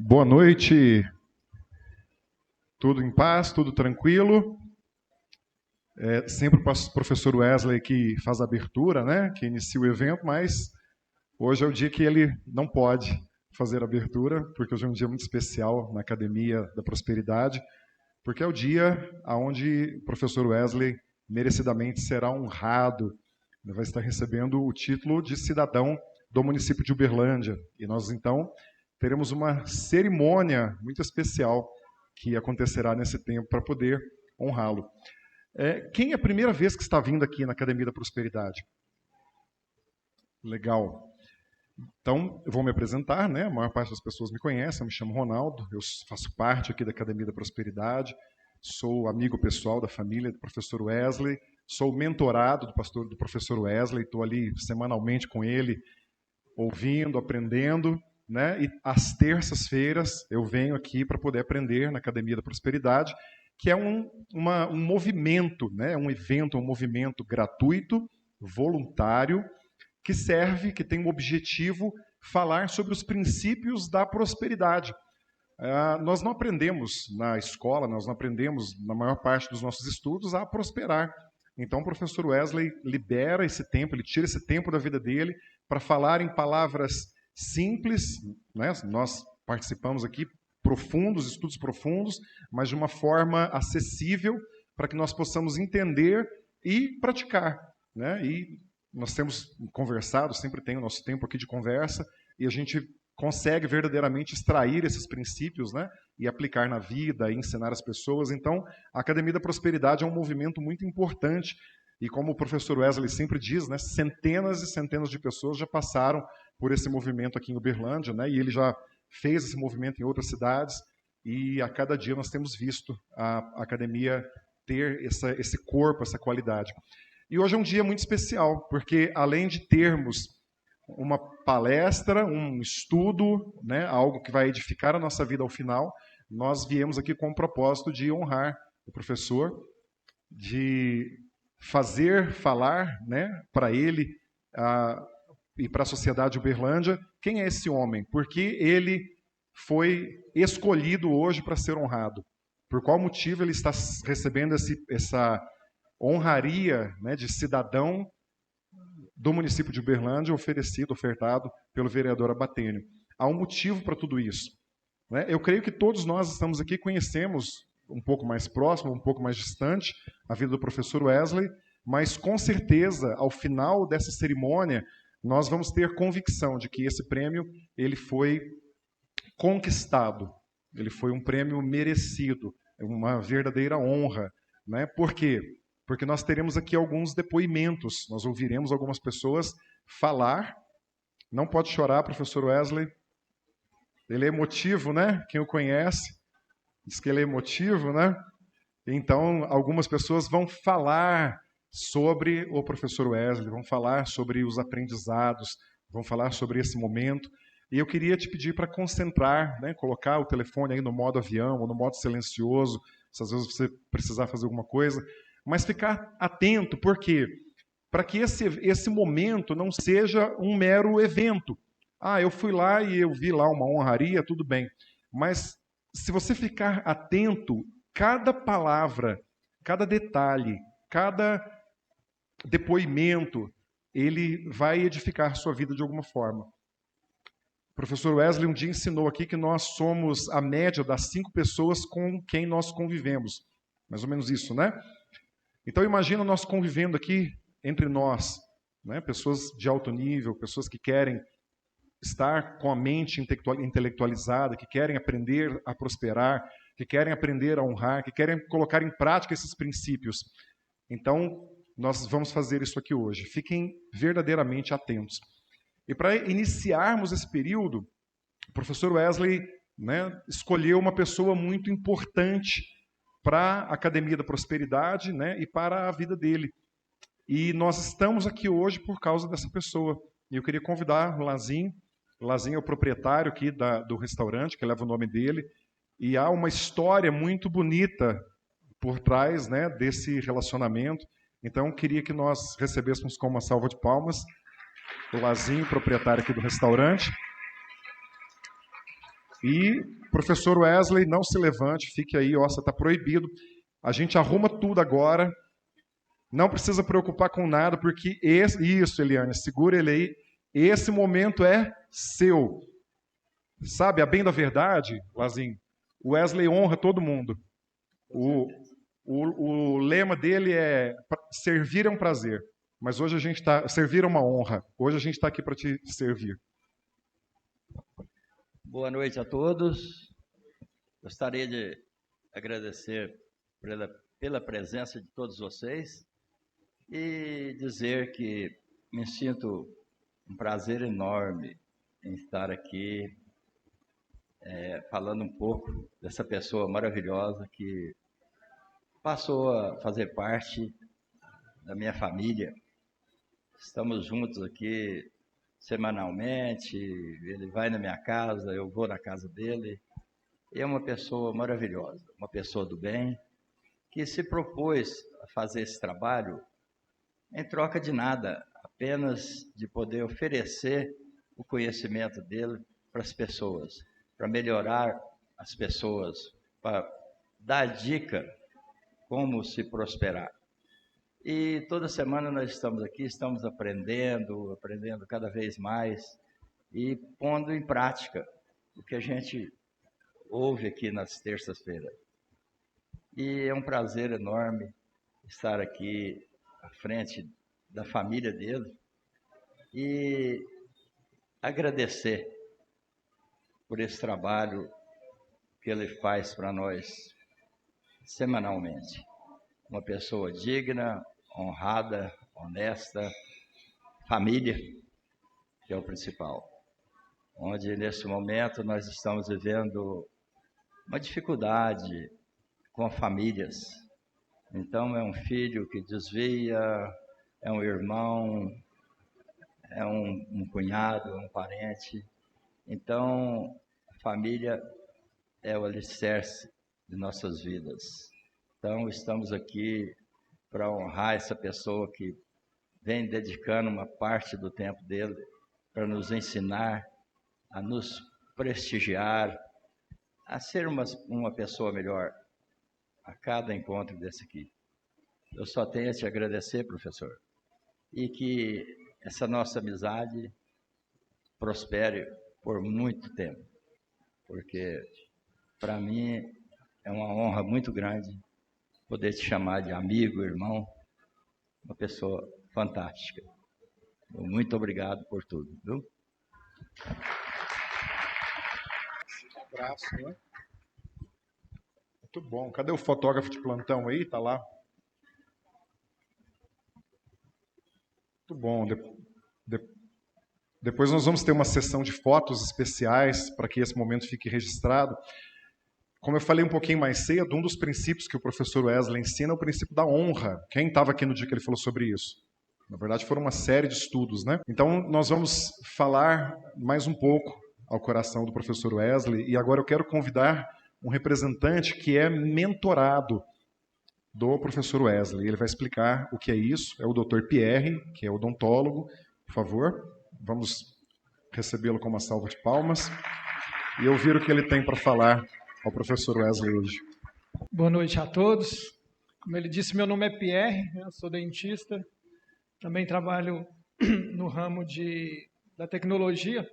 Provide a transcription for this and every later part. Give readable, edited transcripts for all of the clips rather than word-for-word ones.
Boa noite, tudo em paz, tudo tranquilo. Sempre o professor Wesley que faz a abertura, né, que inicia o evento, mas hoje é o dia que ele não pode fazer a abertura, porque hoje é um dia muito especial na Academia da Prosperidade, porque é o dia onde o professor Wesley merecidamente será honrado. Ele vai estar recebendo o título de cidadão do município de Uberlândia. E nós, então, teremos uma cerimônia muito especial que acontecerá nesse tempo para poder honrá-lo. Quem é a primeira vez que está vindo aqui na Academia da Prosperidade? Legal. Então, eu vou me apresentar, né? A maior parte das pessoas me conhece, eu me chamo Ronaldo, eu faço parte aqui da Academia da Prosperidade, sou amigo pessoal da família do professor Wesley, sou mentorado do professor Wesley, estou ali semanalmente com ele, ouvindo, aprendendo, né? E às terças-feiras eu venho aqui para poder aprender na Academia da Prosperidade, que é um movimento, né? Um evento, um movimento gratuito, voluntário, que serve, que tem o objetivo falar sobre os princípios da prosperidade. Nós não aprendemos na escola, nós não aprendemos na maior parte dos nossos estudos a prosperar. Então o professor Wesley libera esse tempo, ele tira esse tempo da vida dele para falar em palavras simples, né? Nós participamos aqui estudos profundos, mas de uma forma acessível para que nós possamos entender e praticar, né? E nós temos conversado, sempre tem o nosso tempo aqui de conversa, e a gente consegue verdadeiramente extrair esses princípios, né, e aplicar na vida, e ensinar as pessoas. Então, a Academia da Prosperidade é um movimento muito importante, e como o professor Wesley sempre diz, né, centenas e centenas de pessoas já passaram por esse movimento aqui em Uberlândia, né, e ele já fez esse movimento em outras cidades, e a cada dia nós temos visto a Academia ter esse corpo, essa qualidade. E hoje é um dia muito especial, porque além de termos uma palestra, um estudo, né, algo que vai edificar a nossa vida ao final, nós viemos aqui com o propósito de honrar o professor, de falar, né, para ele e para a sociedade de Uberlândia quem é esse homem, porque ele foi escolhido hoje para ser honrado. Por qual motivo ele está recebendo essa honraria, né, de cidadão do município de Uberlândia, ofertado pelo vereador Abatênio. Há um motivo para tudo isso, né? Eu creio que todos nós estamos aqui, conhecemos um pouco mais próximo, um pouco mais distante, a vida do professor Wesley, mas com certeza, ao final dessa cerimônia, nós vamos ter convicção de que esse prêmio ele foi conquistado, ele foi um prêmio merecido, uma verdadeira honra, né? Por quê? Porque nós teremos aqui alguns depoimentos, nós ouviremos algumas pessoas falar. Não pode chorar, professor Wesley. Ele é emotivo, né? Quem o conhece diz que ele é emotivo, né? Então, algumas pessoas vão falar sobre o professor Wesley, vão falar sobre os aprendizados, vão falar sobre esse momento. E eu queria te pedir para concentrar, né? Colocar o telefone aí no modo avião ou no modo silencioso, se às vezes você precisar fazer alguma coisa. Mas ficar atento, por quê? Para que esse momento não seja um mero evento. Eu fui lá e eu vi lá uma honraria, tudo bem. Mas se você ficar atento, cada palavra, cada detalhe, cada depoimento, ele vai edificar sua vida de alguma forma. O professor Wesley um dia ensinou aqui que nós somos a média das 5 pessoas com quem nós convivemos. Mais ou menos isso, né? Então imagina nós convivendo aqui entre nós, né? Pessoas de alto nível, pessoas que querem estar com a mente intelectualizada, que querem aprender a prosperar, que querem aprender a honrar, que querem colocar em prática esses princípios. Então nós vamos fazer isso aqui hoje. Fiquem verdadeiramente atentos. E para iniciarmos esse período, o professor Wesley, né, escolheu uma pessoa muito importante para a Academia da Prosperidade, né, e para a vida dele. E nós estamos aqui hoje por causa dessa pessoa. E eu queria convidar o Lazinho. O Lazinho é o proprietário aqui do restaurante, que leva o nome dele. E há uma história muito bonita por trás, né, desse relacionamento. Então, eu queria que nós recebêssemos com uma salva de palmas o Lazinho, proprietário aqui do restaurante. E, professor Wesley, não se levante, fique aí, ó, você está proibido. A gente arruma tudo agora. Não precisa preocupar com nada, porque isso, Eliane, segura ele aí. Esse momento é seu. Sabe, a bem da verdade, Lazinho, o Wesley honra todo mundo. O lema dele é servir é um prazer. Mas hoje a gente está... Servir é uma honra. Hoje a gente está aqui para te servir. Boa noite a todos. Gostaria de agradecer pela presença de todos vocês e dizer que me sinto um prazer enorme em estar aqui falando um pouco dessa pessoa maravilhosa que passou a fazer parte da minha família. Estamos juntos aqui semanalmente, ele vai na minha casa, eu vou na casa dele. É uma pessoa maravilhosa, uma pessoa do bem, que se propôs a fazer esse trabalho em troca de nada, apenas de poder oferecer o conhecimento dele para as pessoas, para melhorar as pessoas, para dar dica como se prosperar. E toda semana nós estamos aqui, estamos aprendendo cada vez mais e pondo em prática o que a gente ouve aqui nas terças-feiras. E é um prazer enorme estar aqui à frente da família dele e agradecer por esse trabalho que ele faz para nós semanalmente. Uma pessoa digna, honrada, honesta, família, que é o principal. Onde, nesse momento, nós estamos vivendo uma dificuldade com famílias. Então, é um filho que desvia, é um irmão, é um cunhado, um parente. Então, a família é o alicerce de nossas vidas. Então, estamos aqui para honrar essa pessoa que vem dedicando uma parte do tempo dele para nos ensinar, a nos prestigiar, a ser uma pessoa melhor a cada encontro desse aqui. Eu só tenho a te agradecer, professor, e que essa nossa amizade prospere por muito tempo, porque para mim é uma honra muito grande poder te chamar de amigo, irmão, uma pessoa fantástica. Muito obrigado por tudo, viu? Abraço, né? Muito bom. Cadê o fotógrafo de plantão aí? Tá lá. Muito bom. Depois nós vamos ter uma sessão de fotos especiais para que esse momento fique registrado. Como eu falei um pouquinho mais cedo, um dos princípios que o professor Wesley ensina é o princípio da honra. Quem estava aqui no dia que ele falou sobre isso? Na verdade, foram uma série de estudos, né? Então, nós vamos falar mais um pouco ao coração do professor Wesley, e agora eu quero convidar um representante que é mentorado do professor Wesley. Ele vai explicar o que é isso. É o Dr. Pierre, que é odontólogo. Por favor, vamos recebê-lo com uma salva de palmas e ouvir o que ele tem para falar ao professor Wesley hoje. Boa noite a todos. Como ele disse, meu nome é Pierre, eu sou dentista, também trabalho no ramo da tecnologia,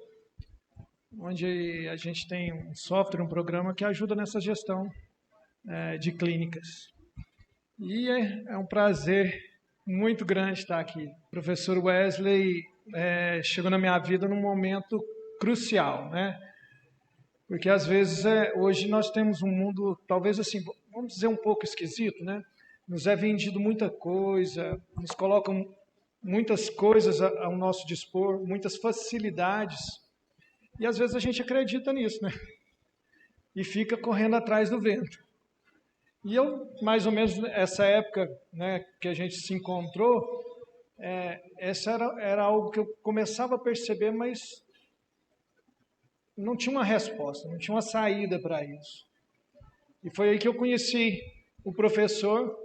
onde a gente tem um software, um programa que ajuda nessa gestão de clínicas. E é um prazer muito grande estar aqui. O professor Wesley chegou na minha vida num momento crucial, né? Porque, às vezes, hoje nós temos um mundo, talvez assim, vamos dizer, um pouco esquisito, né? Nos é vendido muita coisa, nos colocam muitas coisas ao nosso dispor, muitas facilidades. E, às vezes, a gente acredita nisso, né? E fica correndo atrás do vento. E eu, mais ou menos, essa época, né, que a gente se encontrou, essa era algo que eu começava a perceber, mas não tinha uma resposta, não tinha uma saída para isso. E foi aí que eu conheci o professor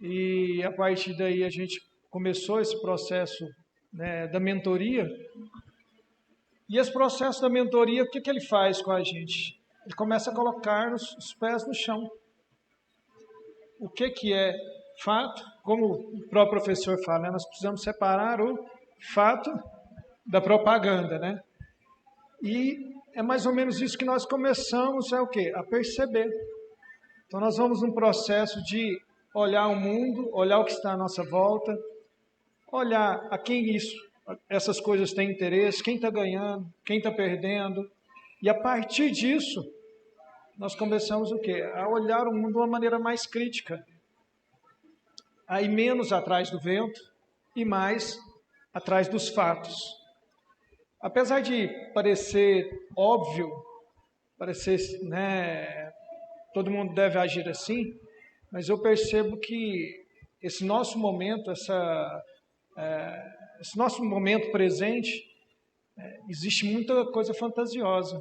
e a partir daí a gente começou esse processo, né, da mentoria E esse processo da mentoria, o que ele faz com a gente? Ele começa a colocar os pés no chão. O que é fato? Como o próprio professor fala, né? Nós precisamos separar o fato da propaganda, né? E é mais ou menos isso que nós começamos o quê? A perceber. Então nós vamos num processo de olhar o mundo, olhar o que está à nossa volta, olhar a quem essas coisas têm interesse, quem está ganhando, quem está perdendo. E a partir disso, nós começamos o quê? A olhar o mundo de uma maneira mais crítica. A ir menos atrás do vento e mais atrás dos fatos. Apesar de parecer óbvio, parecer, né, todo mundo deve agir assim, mas eu percebo que esse nosso momento, esse nosso momento presente, existe muita coisa fantasiosa.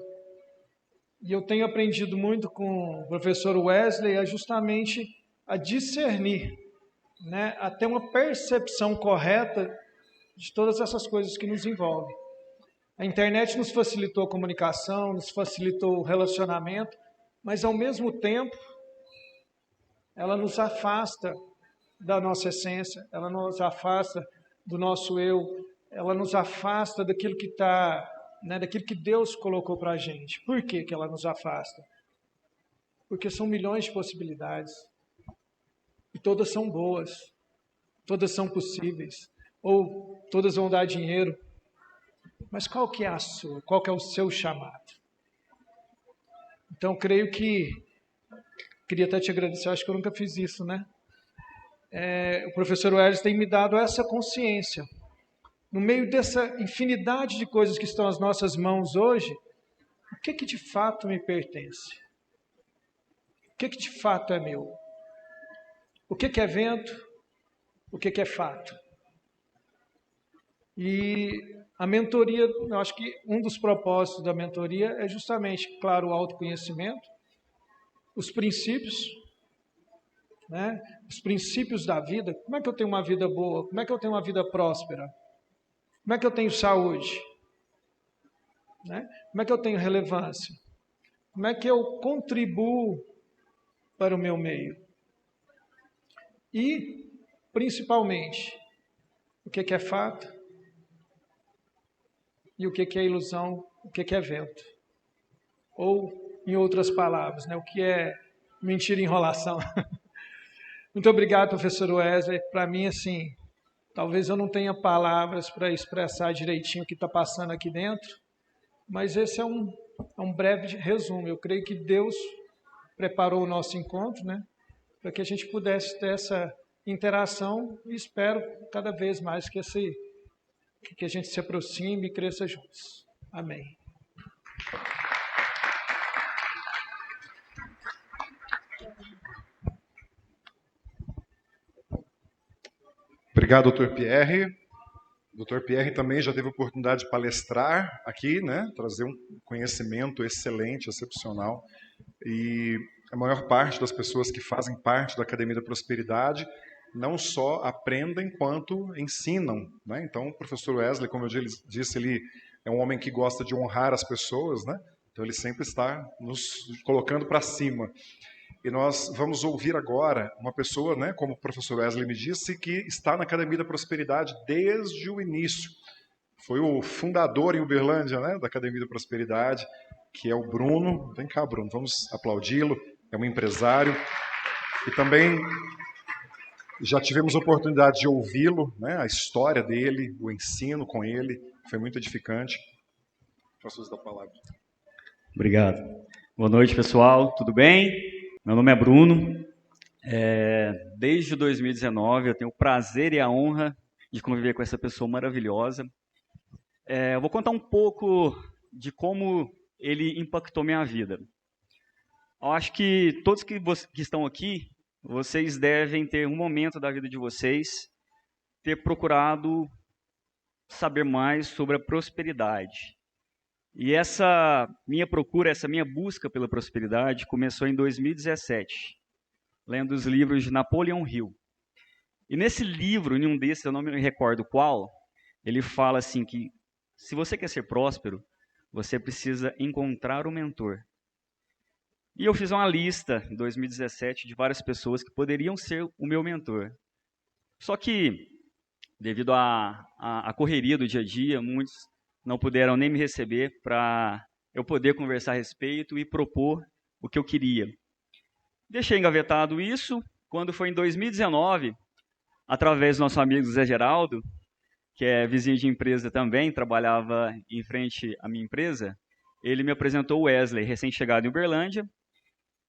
E eu tenho aprendido muito com o professor Wesley justamente a discernir, né, a ter uma percepção correta de todas essas coisas que nos envolvem. A internet nos facilitou a comunicação, nos facilitou o relacionamento, mas ao mesmo tempo ela nos afasta da nossa essência, ela nos afasta do nosso eu, ela nos afasta daquilo que está, né, daquilo que Deus colocou para a gente. Por que ela nos afasta? Porque são milhões de possibilidades e todas são boas, todas são possíveis, ou todas vão dar dinheiro. Mas qual que é a sua? Qual que é o seu chamado? Então, creio que... Queria até te agradecer, acho que eu nunca fiz isso, né? O professor Wesley tem me dado essa consciência. No meio dessa infinidade de coisas que estão às nossas mãos hoje, o que de fato me pertence? O que de fato é meu? O que é vento? O que é fato? E a mentoria, eu acho que um dos propósitos da mentoria é justamente, claro, o autoconhecimento, os princípios, né? Os princípios da vida. Como é que eu tenho uma vida boa? Como é que eu tenho uma vida próspera? Como é que eu tenho saúde? Né? Como é que eu tenho relevância? Como é que eu contribuo para o meu meio? E, principalmente, o que é fato? E o que é ilusão? O que é vento? Ou, em outras palavras, né, o que é mentira e enrolação? Muito obrigado, professor Wesley. Para mim, assim, talvez eu não tenha palavras para expressar direitinho o que está passando aqui dentro, mas esse é um breve resumo. Eu creio que Deus preparou o nosso encontro, né, para que a gente pudesse ter essa interação e espero cada vez mais que a gente se aproxime e cresça juntos. Amém. Obrigado, doutor Pierre. O doutor Pierre também já teve a oportunidade de palestrar aqui, né? Trazer um conhecimento excelente, excepcional. E a maior parte das pessoas que fazem parte da Academia da Prosperidade não só aprendem quanto ensinam, né? Então, o professor Wesley, como eu disse, ele é um homem que gosta de honrar as pessoas, né? Então, ele sempre está nos colocando para cima. E nós vamos ouvir agora uma pessoa, né, como o professor Wesley me disse, que está na Academia da Prosperidade desde o início. Foi o fundador em Uberlândia, né, da Academia da Prosperidade, que é o Bruno. Vem cá, Bruno, vamos aplaudi-lo. É um empresário. E também já tivemos a oportunidade de ouvi-lo, né, a história dele, o ensino com ele. Foi muito edificante. Posso dar a palavra. Obrigado. Boa noite, pessoal. Tudo bem? Meu nome é Bruno. Desde 2019 eu tenho o prazer e a honra de conviver com essa pessoa maravilhosa. Eu vou contar um pouco de como ele impactou minha vida. Eu acho que todos que estão aqui, vocês devem ter um momento da vida de vocês ter procurado saber mais sobre a prosperidade. E essa minha procura, essa minha busca pela prosperidade começou em 2017, lendo os livros de Napoleon Hill. E nesse livro, em um desses, eu não me recordo qual, ele fala assim que se você quer ser próspero, você precisa encontrar o mentor. E eu fiz uma lista em 2017 de várias pessoas que poderiam ser o meu mentor. Só que, devido à correria do dia a dia, muitos não puderam nem me receber para eu poder conversar a respeito e propor o que eu queria. Deixei engavetado isso. Quando foi em 2019, através do nosso amigo Zé Geraldo, que é vizinho de empresa também, trabalhava em frente à minha empresa, ele me apresentou o Wesley, recém-chegado em Uberlândia,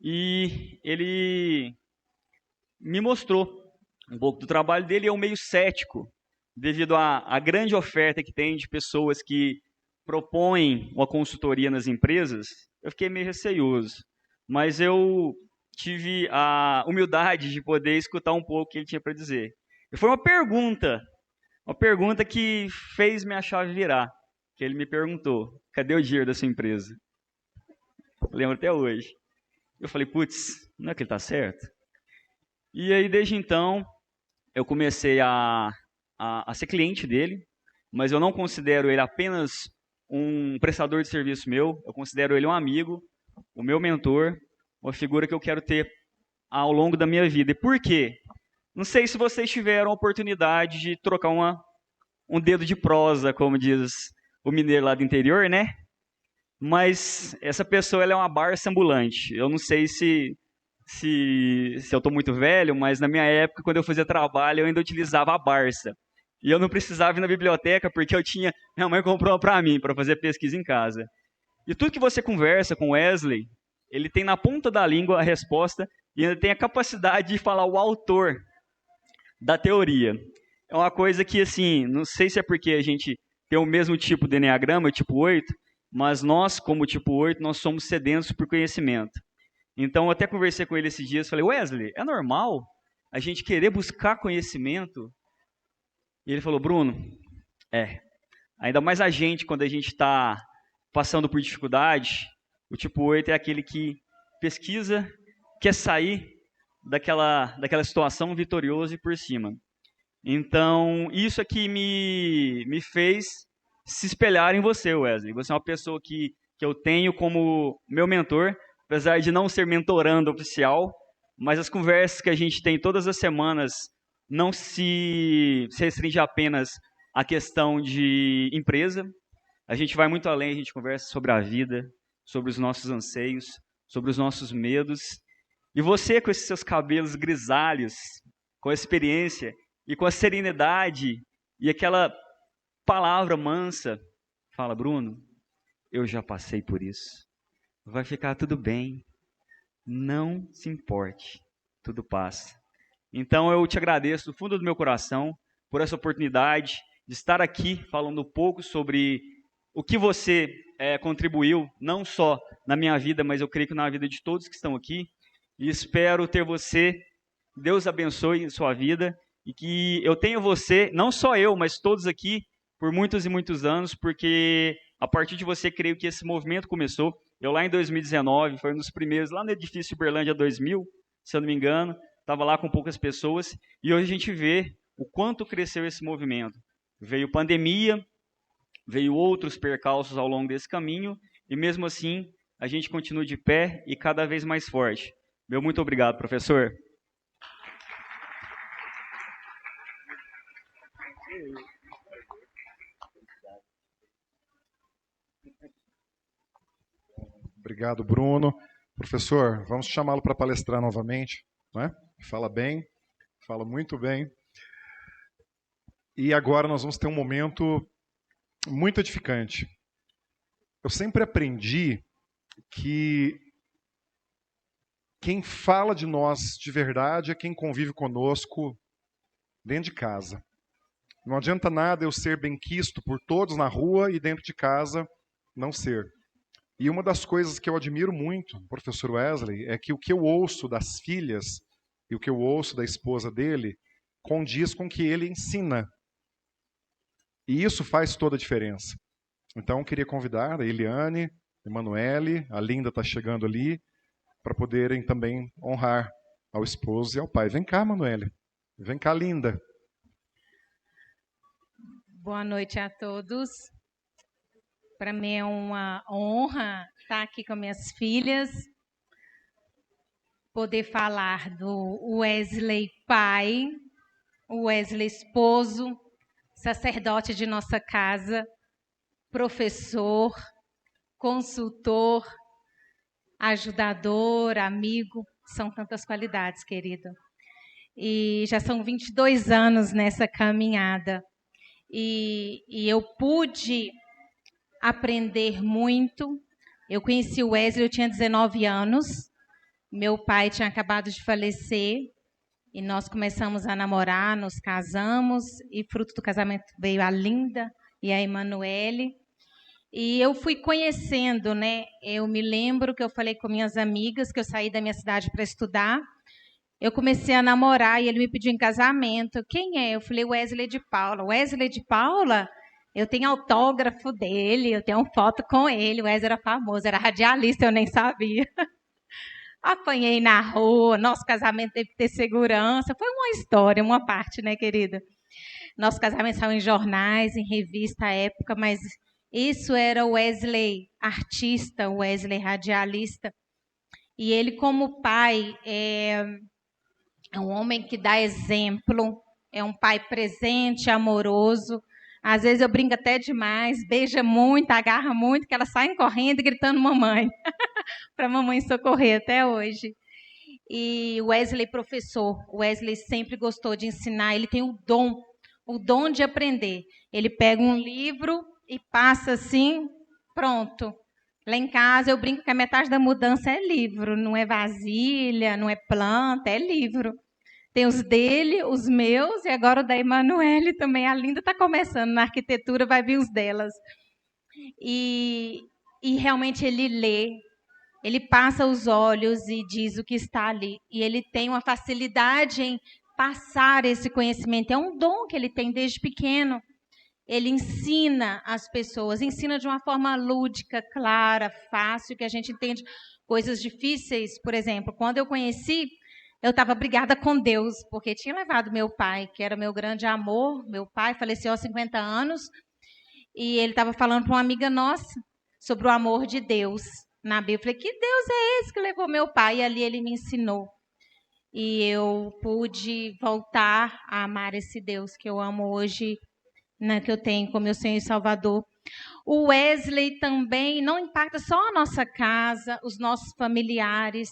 e ele me mostrou um pouco do trabalho dele. Eu meio cético, devido à grande oferta que tem de pessoas que propõem uma consultoria nas empresas, eu fiquei meio receioso. Mas eu tive a humildade de poder escutar um pouco o que ele tinha para dizer. E foi uma pergunta que fez minha chave virar, que ele me perguntou: cadê o dinheiro da sua empresa? Eu lembro até hoje. Eu falei: putz, não é que ele está certo? E aí, desde então, eu comecei a ser cliente dele, mas eu não considero ele apenas um prestador de serviço meu, eu considero ele um amigo, o meu mentor, uma figura que eu quero ter ao longo da minha vida. E por quê? Não sei se vocês tiveram a oportunidade de trocar um dedo de prosa, como diz o mineiro lá do interior, né? Mas essa pessoa, ela é uma Barça ambulante. Eu não sei se eu estou muito velho, mas na minha época, quando eu fazia trabalho, eu ainda utilizava a Barça. E eu não precisava ir na biblioteca, porque minha mãe comprou uma para mim, para fazer pesquisa em casa. E tudo que você conversa com o Wesley, ele tem na ponta da língua a resposta e ainda tem a capacidade de falar o autor da teoria. É uma coisa que, assim, não sei se é porque a gente tem o mesmo tipo de Enneagrama, tipo 8, mas nós, como tipo 8, nós somos sedentos por conhecimento. Então, eu até conversei com ele esses dias, falei: Wesley, é normal a gente querer buscar conhecimento? E ele falou: Bruno, ainda mais a gente, quando a gente está passando por dificuldade, o tipo 8 é aquele que pesquisa, quer sair daquela situação vitorioso e por cima. Então, isso é que me fez se espelhar em você, Wesley. Você é uma pessoa que eu tenho como meu mentor, apesar de não ser mentorando oficial, mas as conversas que a gente tem todas as semanas não se restringe apenas à questão de empresa. A gente vai muito além, a gente conversa sobre a vida, sobre os nossos anseios, sobre os nossos medos. E você, com esses seus cabelos grisalhos, com a experiência e com a serenidade e aquela palavra mansa, fala: Bruno, eu já passei por isso. Vai ficar tudo bem. Não se importe. Tudo passa. Então eu te agradeço do fundo do meu coração por essa oportunidade de estar aqui falando um pouco sobre o que você contribuiu, não só na minha vida, mas eu creio que na vida de todos que estão aqui. E espero ter você. Deus abençoe a sua vida e que eu tenha você, não só eu, mas todos aqui, por muitos e muitos anos, porque a partir de você, creio que esse movimento começou. Eu lá em 2019, foi um dos primeiros, lá no edifício Uberlândia 2000, se eu não me engano, estava lá com poucas pessoas, e hoje a gente vê o quanto cresceu esse movimento. Veio pandemia, veio outros percalços ao longo desse caminho, e mesmo assim, a gente continua de pé e cada vez mais forte. Meu muito obrigado, professor. Obrigado, Bruno. Professor, vamos chamá-lo para palestrar novamente, né? Fala bem, fala muito bem. E agora nós vamos ter um momento muito edificante. Eu sempre aprendi que quem fala de nós de verdade é quem convive conosco dentro de casa. Não adianta nada eu ser benquisto por todos na rua e dentro de casa não ser. E uma das coisas que eu admiro muito no professor Wesley é que o que eu ouço das filhas e o que eu ouço da esposa dele condiz com o que ele ensina. E isso faz toda a diferença. Então, eu queria convidar a Eliane, a Emanuele, a Linda está chegando ali, para poderem também honrar ao esposo e ao pai. Vem cá, Emanuele. Vem cá, Linda. Boa noite a todos. Para mim é uma honra estar aqui com minhas filhas, poder falar do Wesley pai, o Wesley esposo, sacerdote de nossa casa, professor, consultor, ajudador, amigo, são tantas qualidades, querido. E já são 22 anos nessa caminhada. E eu pude aprender muito. Eu conheci o Wesley, eu tinha 19 anos. Meu pai tinha acabado de falecer. E nós começamos a namorar, nos casamos. E fruto do casamento veio a Linda e a Emanuele. E eu fui conhecendo, né? Eu me lembro que eu falei com minhas amigas que eu saí da minha cidade para estudar. Eu comecei a namorar e ele me pediu em casamento. Quem é? Eu falei, Wesley de Paula. Wesley de Paula? Eu tenho autógrafo dele, eu tenho foto com ele. O Wesley era famoso, era radialista, eu nem sabia. Apanhei na rua, nosso casamento teve que ter segurança. Foi uma história, uma parte, né, querida? Nosso casamento saiu em jornais, em revista à época, mas isso era o Wesley artista, o Wesley radialista. E ele, como pai, é um homem que dá exemplo, é um pai presente, amoroso. Às vezes eu brinco até demais, beija muito, agarra muito, que elas saem correndo e gritando mamãe, para a mamãe socorrer até hoje. E o Wesley, professor, o Wesley sempre gostou de ensinar, ele tem o dom de aprender. Ele pega um livro e passa assim, pronto. Lá em casa eu brinco que a metade da mudança é livro, não é vasilha, não é planta, é livro. Tem os dele, os meus, e agora o da Emanuele também. A Linda está começando na arquitetura, vai vir os delas. E realmente ele lê, ele passa os olhos e diz o que está ali. E ele tem uma facilidade em passar esse conhecimento. É um dom que ele tem desde pequeno. Ele ensina as pessoas, ensina de uma forma lúdica, clara, fácil, que a gente entende coisas difíceis. Por exemplo, quando eu conheci, eu estava brigada com Deus, porque tinha levado meu pai, que era meu grande amor. Meu pai faleceu aos 50 anos, e ele estava falando para uma amiga nossa sobre o amor de Deus na Bíblia. Eu falei, que Deus é esse que levou meu pai? E ali ele me ensinou. E eu pude voltar a amar esse Deus que eu amo hoje, né, que eu tenho como meu Senhor e Salvador. O Wesley também não impacta só a nossa casa, os nossos familiares.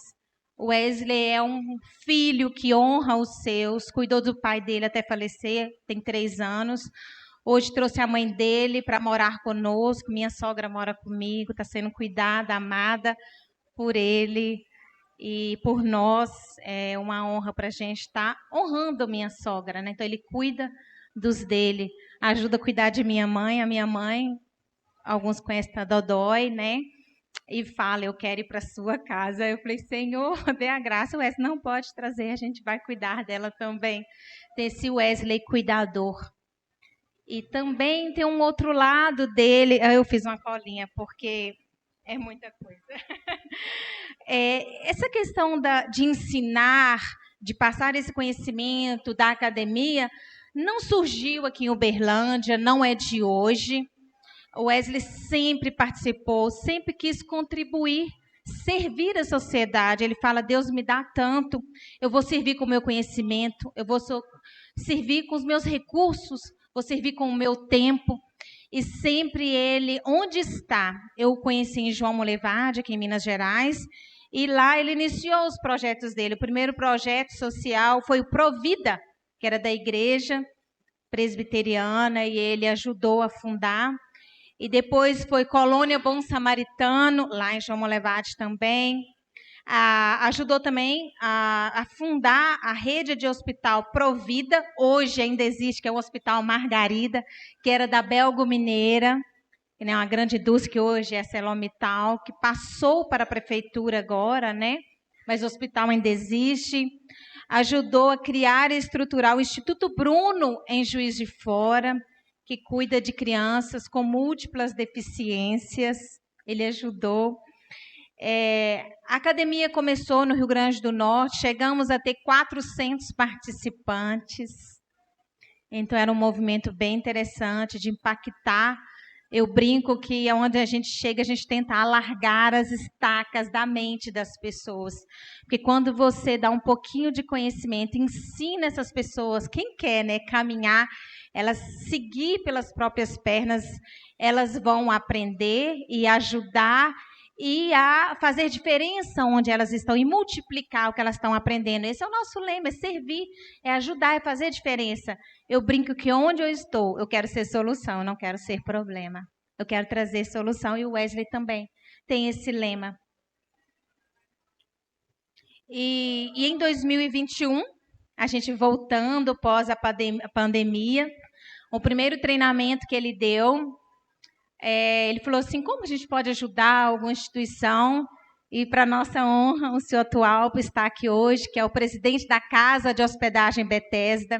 O Wesley é um filho que honra os seus, cuidou do pai dele até falecer, tem 3 anos. Hoje trouxe a mãe dele para morar conosco, minha sogra mora comigo, está sendo cuidada, amada por ele e por nós. É uma honra para a gente estar honrando minha sogra, né? Então ele cuida dos dele, ajuda a cuidar de minha mãe. A minha mãe, alguns conhecem a Dodói, né? E fala, eu quero ir para a sua casa. Eu falei, Senhor, dê a graça. O Wesley não pode trazer, a gente vai cuidar dela também. Tem esse Wesley cuidador. E também tem um outro lado dele. Eu fiz uma colinha, porque é muita coisa. Essa questão de ensinar, de passar esse conhecimento da academia, não surgiu aqui em Uberlândia, não é de hoje. O Wesley sempre participou, sempre quis contribuir, servir a sociedade. Ele fala, Deus me dá tanto, eu vou servir com o meu conhecimento, eu vou servir com os meus recursos, vou servir com o meu tempo. E sempre ele, onde está? Eu o conheci em João Molevade, aqui em Minas Gerais, e lá ele iniciou os projetos dele. O primeiro projeto social foi o Provida, que era da igreja presbiteriana, e ele ajudou a fundar. E depois foi Colônia Bom Samaritano, lá em João Molevade também. Ajudou também a fundar a rede de hospital Provida, hoje ainda existe, que é o Hospital Margarida, que era da Belgo Mineira, que é uma grande indústria que hoje é a ArcelorMittal, que passou para a prefeitura agora, né? Mas o hospital ainda existe. Ajudou a criar e estruturar o Instituto Bruno, em Juiz de Fora, que cuida de crianças com múltiplas deficiências. Ele ajudou. A academia começou no Rio Grande do Norte, chegamos a ter 400 participantes. Então, era um movimento bem interessante de impactar Eu brinco que onde a gente chega, a gente tenta alargar as estacas da mente das pessoas. Porque quando você dá um pouquinho de conhecimento, ensina essas pessoas, quem quer, né, caminhar, elas seguir pelas próprias pernas, elas vão aprender e ajudar e a fazer diferença onde elas estão e multiplicar o que elas estão aprendendo. Esse é o nosso lema, é servir, é ajudar, é fazer diferença. Eu brinco que onde eu estou, eu quero ser solução, eu não quero ser problema. Eu quero trazer solução e o Wesley também tem esse lema. E em 2021, a gente voltando pós a pandemia, o primeiro treinamento que ele deu, ele falou assim, como a gente pode ajudar alguma instituição? E, para nossa honra, o senhor Atualpo está aqui hoje, que é o presidente da Casa de Hospedagem Bethesda,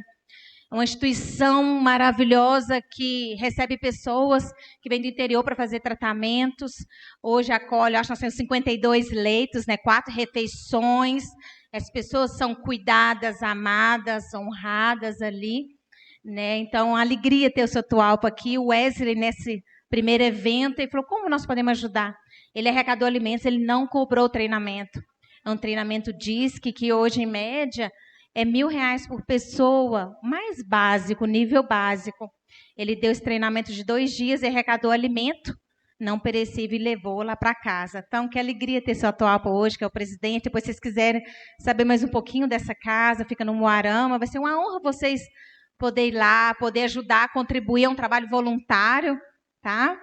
uma instituição maravilhosa que recebe pessoas que vêm do interior para fazer tratamentos. Hoje acolhe, acho que nós temos 52 leitos, né, 4 refeições. As pessoas são cuidadas, amadas, honradas ali, né? Então, alegria ter o seu Atualpo aqui. O Wesley, nesse primeiro evento, ele falou, como nós podemos ajudar? Ele arrecadou alimentos, ele não cobrou o treinamento. É um treinamento DISC, que hoje, em média, é R$1.000 por pessoa, mais básico, nível básico. Ele deu esse treinamento de 2 dias e arrecadou alimento não perecível e levou lá para casa. Então, que alegria ter seu Atualpo hoje, que é o presidente. Depois, se vocês quiserem saber mais um pouquinho dessa casa, fica no Moarama, vai ser uma honra vocês poderem ir lá, poder ajudar, contribuir, é um trabalho voluntário, tá?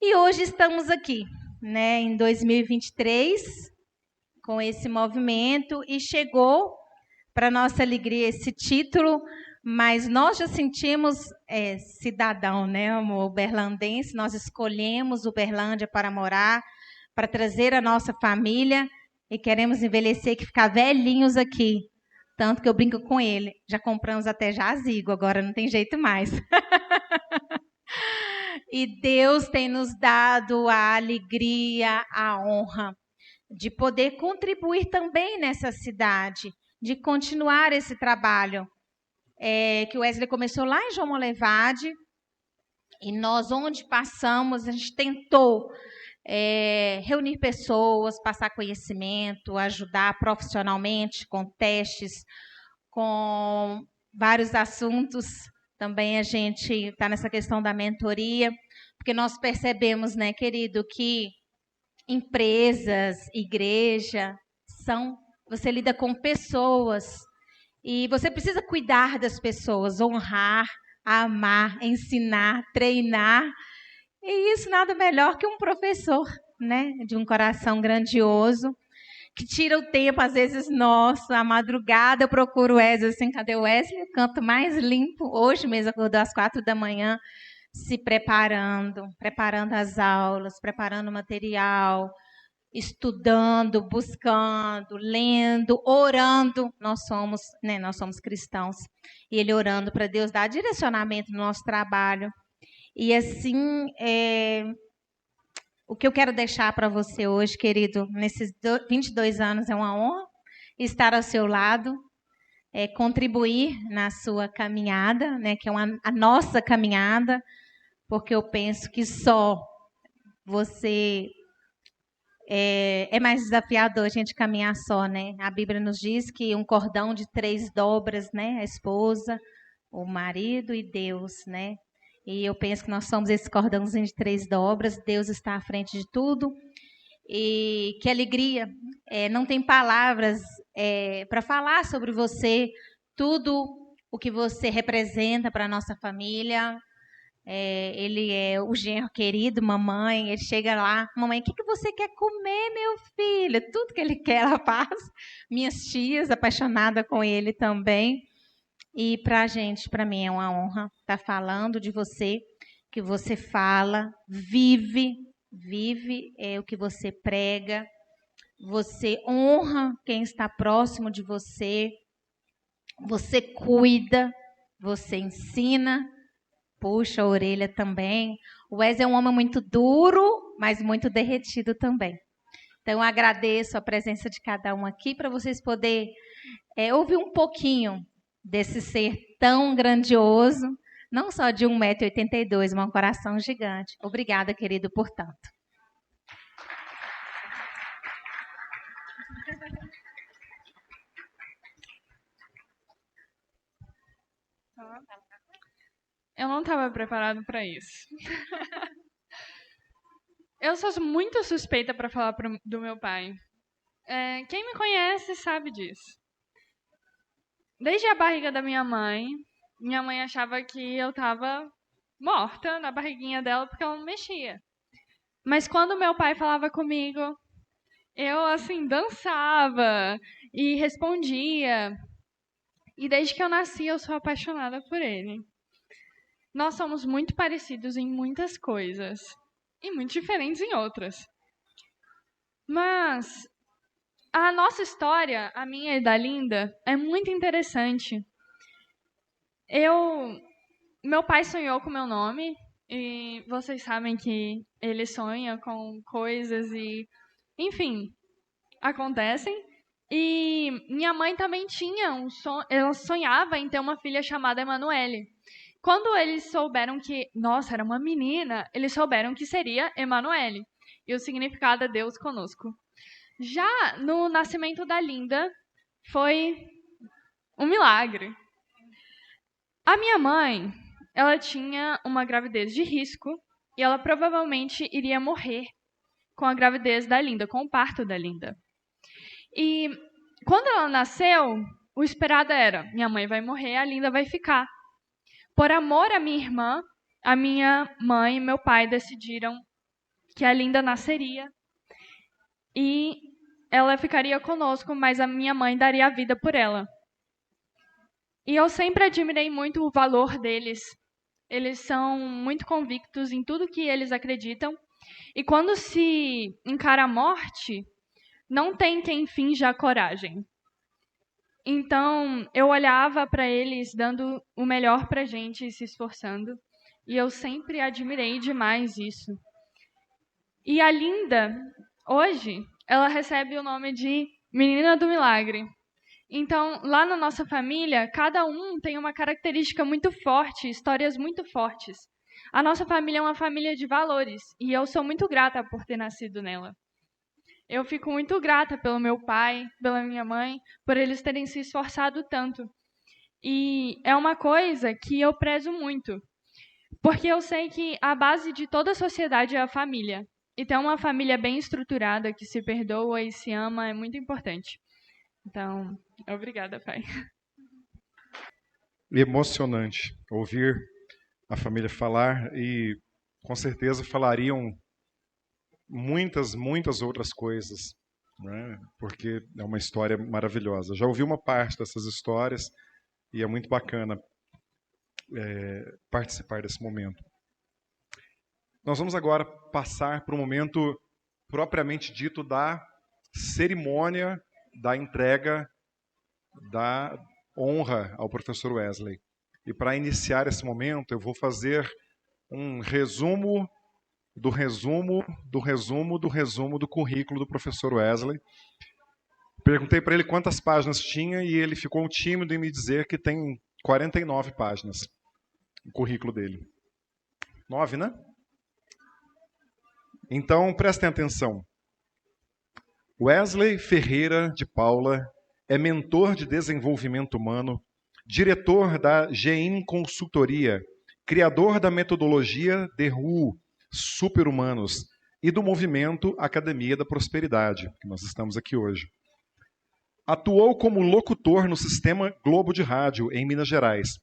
E hoje estamos aqui, né, em 2023, com esse movimento, e chegou, para nossa alegria, esse título, mas nós já sentimos cidadão, né, uberlandense, nós escolhemos Uberlândia para morar, para trazer a nossa família, e queremos envelhecer, que ficar velhinhos aqui, tanto que eu brinco com ele, já compramos até jazigo, agora não tem jeito mais. E Deus tem nos dado a alegria, a honra de poder contribuir também nessa cidade, de continuar esse trabalho que o Wesley começou lá em João Molevade, e nós, onde passamos, a gente tentou reunir pessoas, passar conhecimento, ajudar profissionalmente com testes, com vários assuntos. Também a gente está nessa questão da mentoria, porque nós percebemos, né, querido, que empresas, igreja, você lida com pessoas e você precisa cuidar das pessoas, honrar, amar, ensinar, treinar. E isso nada melhor que um professor, né, de um coração grandioso, que tira o tempo, às vezes, nosso, à madrugada, eu procuro o Wesley, assim, cadê o Wesley? O canto mais limpo, hoje mesmo, acordou às 4 da manhã, se preparando as aulas, preparando o material, estudando, buscando, lendo, orando. Nós somos cristãos, e ele orando para Deus dar direcionamento no nosso trabalho. E assim, o que eu quero deixar para você hoje, querido, nesses 22 anos, é uma honra estar ao seu lado, contribuir na sua caminhada, né, que é a nossa caminhada, porque eu penso que só você é mais desafiador a gente caminhar só, né? A Bíblia nos diz que um cordão de 3 dobras, né? A esposa, o marido e Deus, né? E eu penso que nós somos esse cordãozinho de 3 dobras, Deus está à frente de tudo. E que alegria, não tem palavras para falar sobre você, tudo o que você representa para a nossa família. Ele é o genro querido, mamãe, ele chega lá, mamãe, o que você quer comer, meu filho? Tudo que ele quer, ela faz. Minhas tias, apaixonada com ele também. E para mim é uma honra estar falando de você, que você fala, vive o que você prega, você honra quem está próximo de você, você cuida, você ensina, puxa a orelha também. O Wes é um homem muito duro, mas muito derretido também. Então, eu agradeço a presença de cada um aqui para vocês poderem ouvir um pouquinho desse ser tão grandioso, não só de 1,82 m, mas um coração gigante. Obrigada, querido, por tanto. Eu não estava preparado para isso. Eu sou muito suspeita para falar do meu pai. Quem me conhece sabe disso. Desde a barriga da minha mãe achava que eu estava morta na barriguinha dela porque ela não mexia. Mas quando meu pai falava comigo, eu assim dançava e respondia. E desde que eu nasci, eu sou apaixonada por ele. Nós somos muito parecidos em muitas coisas e muito diferentes em outras. Mas a nossa história, a minha e da Linda, é muito interessante. Meu pai sonhou com meu nome, e vocês sabem que ele sonha com coisas e, enfim, acontecem. E minha mãe também tinha ela sonhava em ter uma filha chamada Emanuele. Quando eles souberam que, nossa, era uma menina, eles souberam que seria Emanuele. E o significado é Deus conosco. Já no nascimento da Linda, foi um milagre. A minha mãe, ela tinha uma gravidez de risco e ela provavelmente iria morrer com a gravidez da Linda, com o parto da Linda. E quando ela nasceu, o esperado era, minha mãe vai morrer, a Linda vai ficar. Por amor à minha irmã, a minha mãe e meu pai decidiram que a Linda nasceria e ela ficaria conosco, mas a minha mãe daria a vida por ela. E eu sempre admirei muito o valor deles. Eles são muito convictos em tudo que eles acreditam. E quando se encara a morte, não tem quem finja a coragem. Então, eu olhava para eles dando o melhor para a gente e se esforçando. E eu sempre admirei demais isso. E a Linda, hoje, ela recebe o nome de Menina do Milagre. Então, lá na nossa família, cada um tem uma característica muito forte, histórias muito fortes. A nossa família é uma família de valores e eu sou muito grata por ter nascido nela. Eu fico muito grata pelo meu pai, pela minha mãe, por eles terem se esforçado tanto. E é uma coisa que eu prezo muito, porque eu sei que a base de toda a sociedade é a família. E ter uma família bem estruturada, que se perdoa e se ama, é muito importante. Então, obrigada, pai. Emocionante ouvir a família falar e, com certeza, falariam muitas outras coisas, né? Porque é uma história maravilhosa. Já ouvi uma parte dessas histórias e é muito bacana participar desse momento. Nós vamos agora passar para o momento propriamente dito da cerimônia da entrega da honra ao professor Wesley. E para iniciar esse momento, eu vou fazer um resumo do currículo do professor Wesley. Perguntei para ele quantas páginas tinha e ele ficou tímido em me dizer que tem 49 páginas o currículo dele. 9, né? Então, prestem atenção. Wesley Ferreira de Paula é mentor de desenvolvimento humano, diretor da GEIM Consultoria, criador da metodologia DERU, Super-Humanos, e do movimento Academia da Prosperidade, que nós estamos aqui hoje. Atuou como locutor no Sistema Globo de Rádio, em Minas Gerais.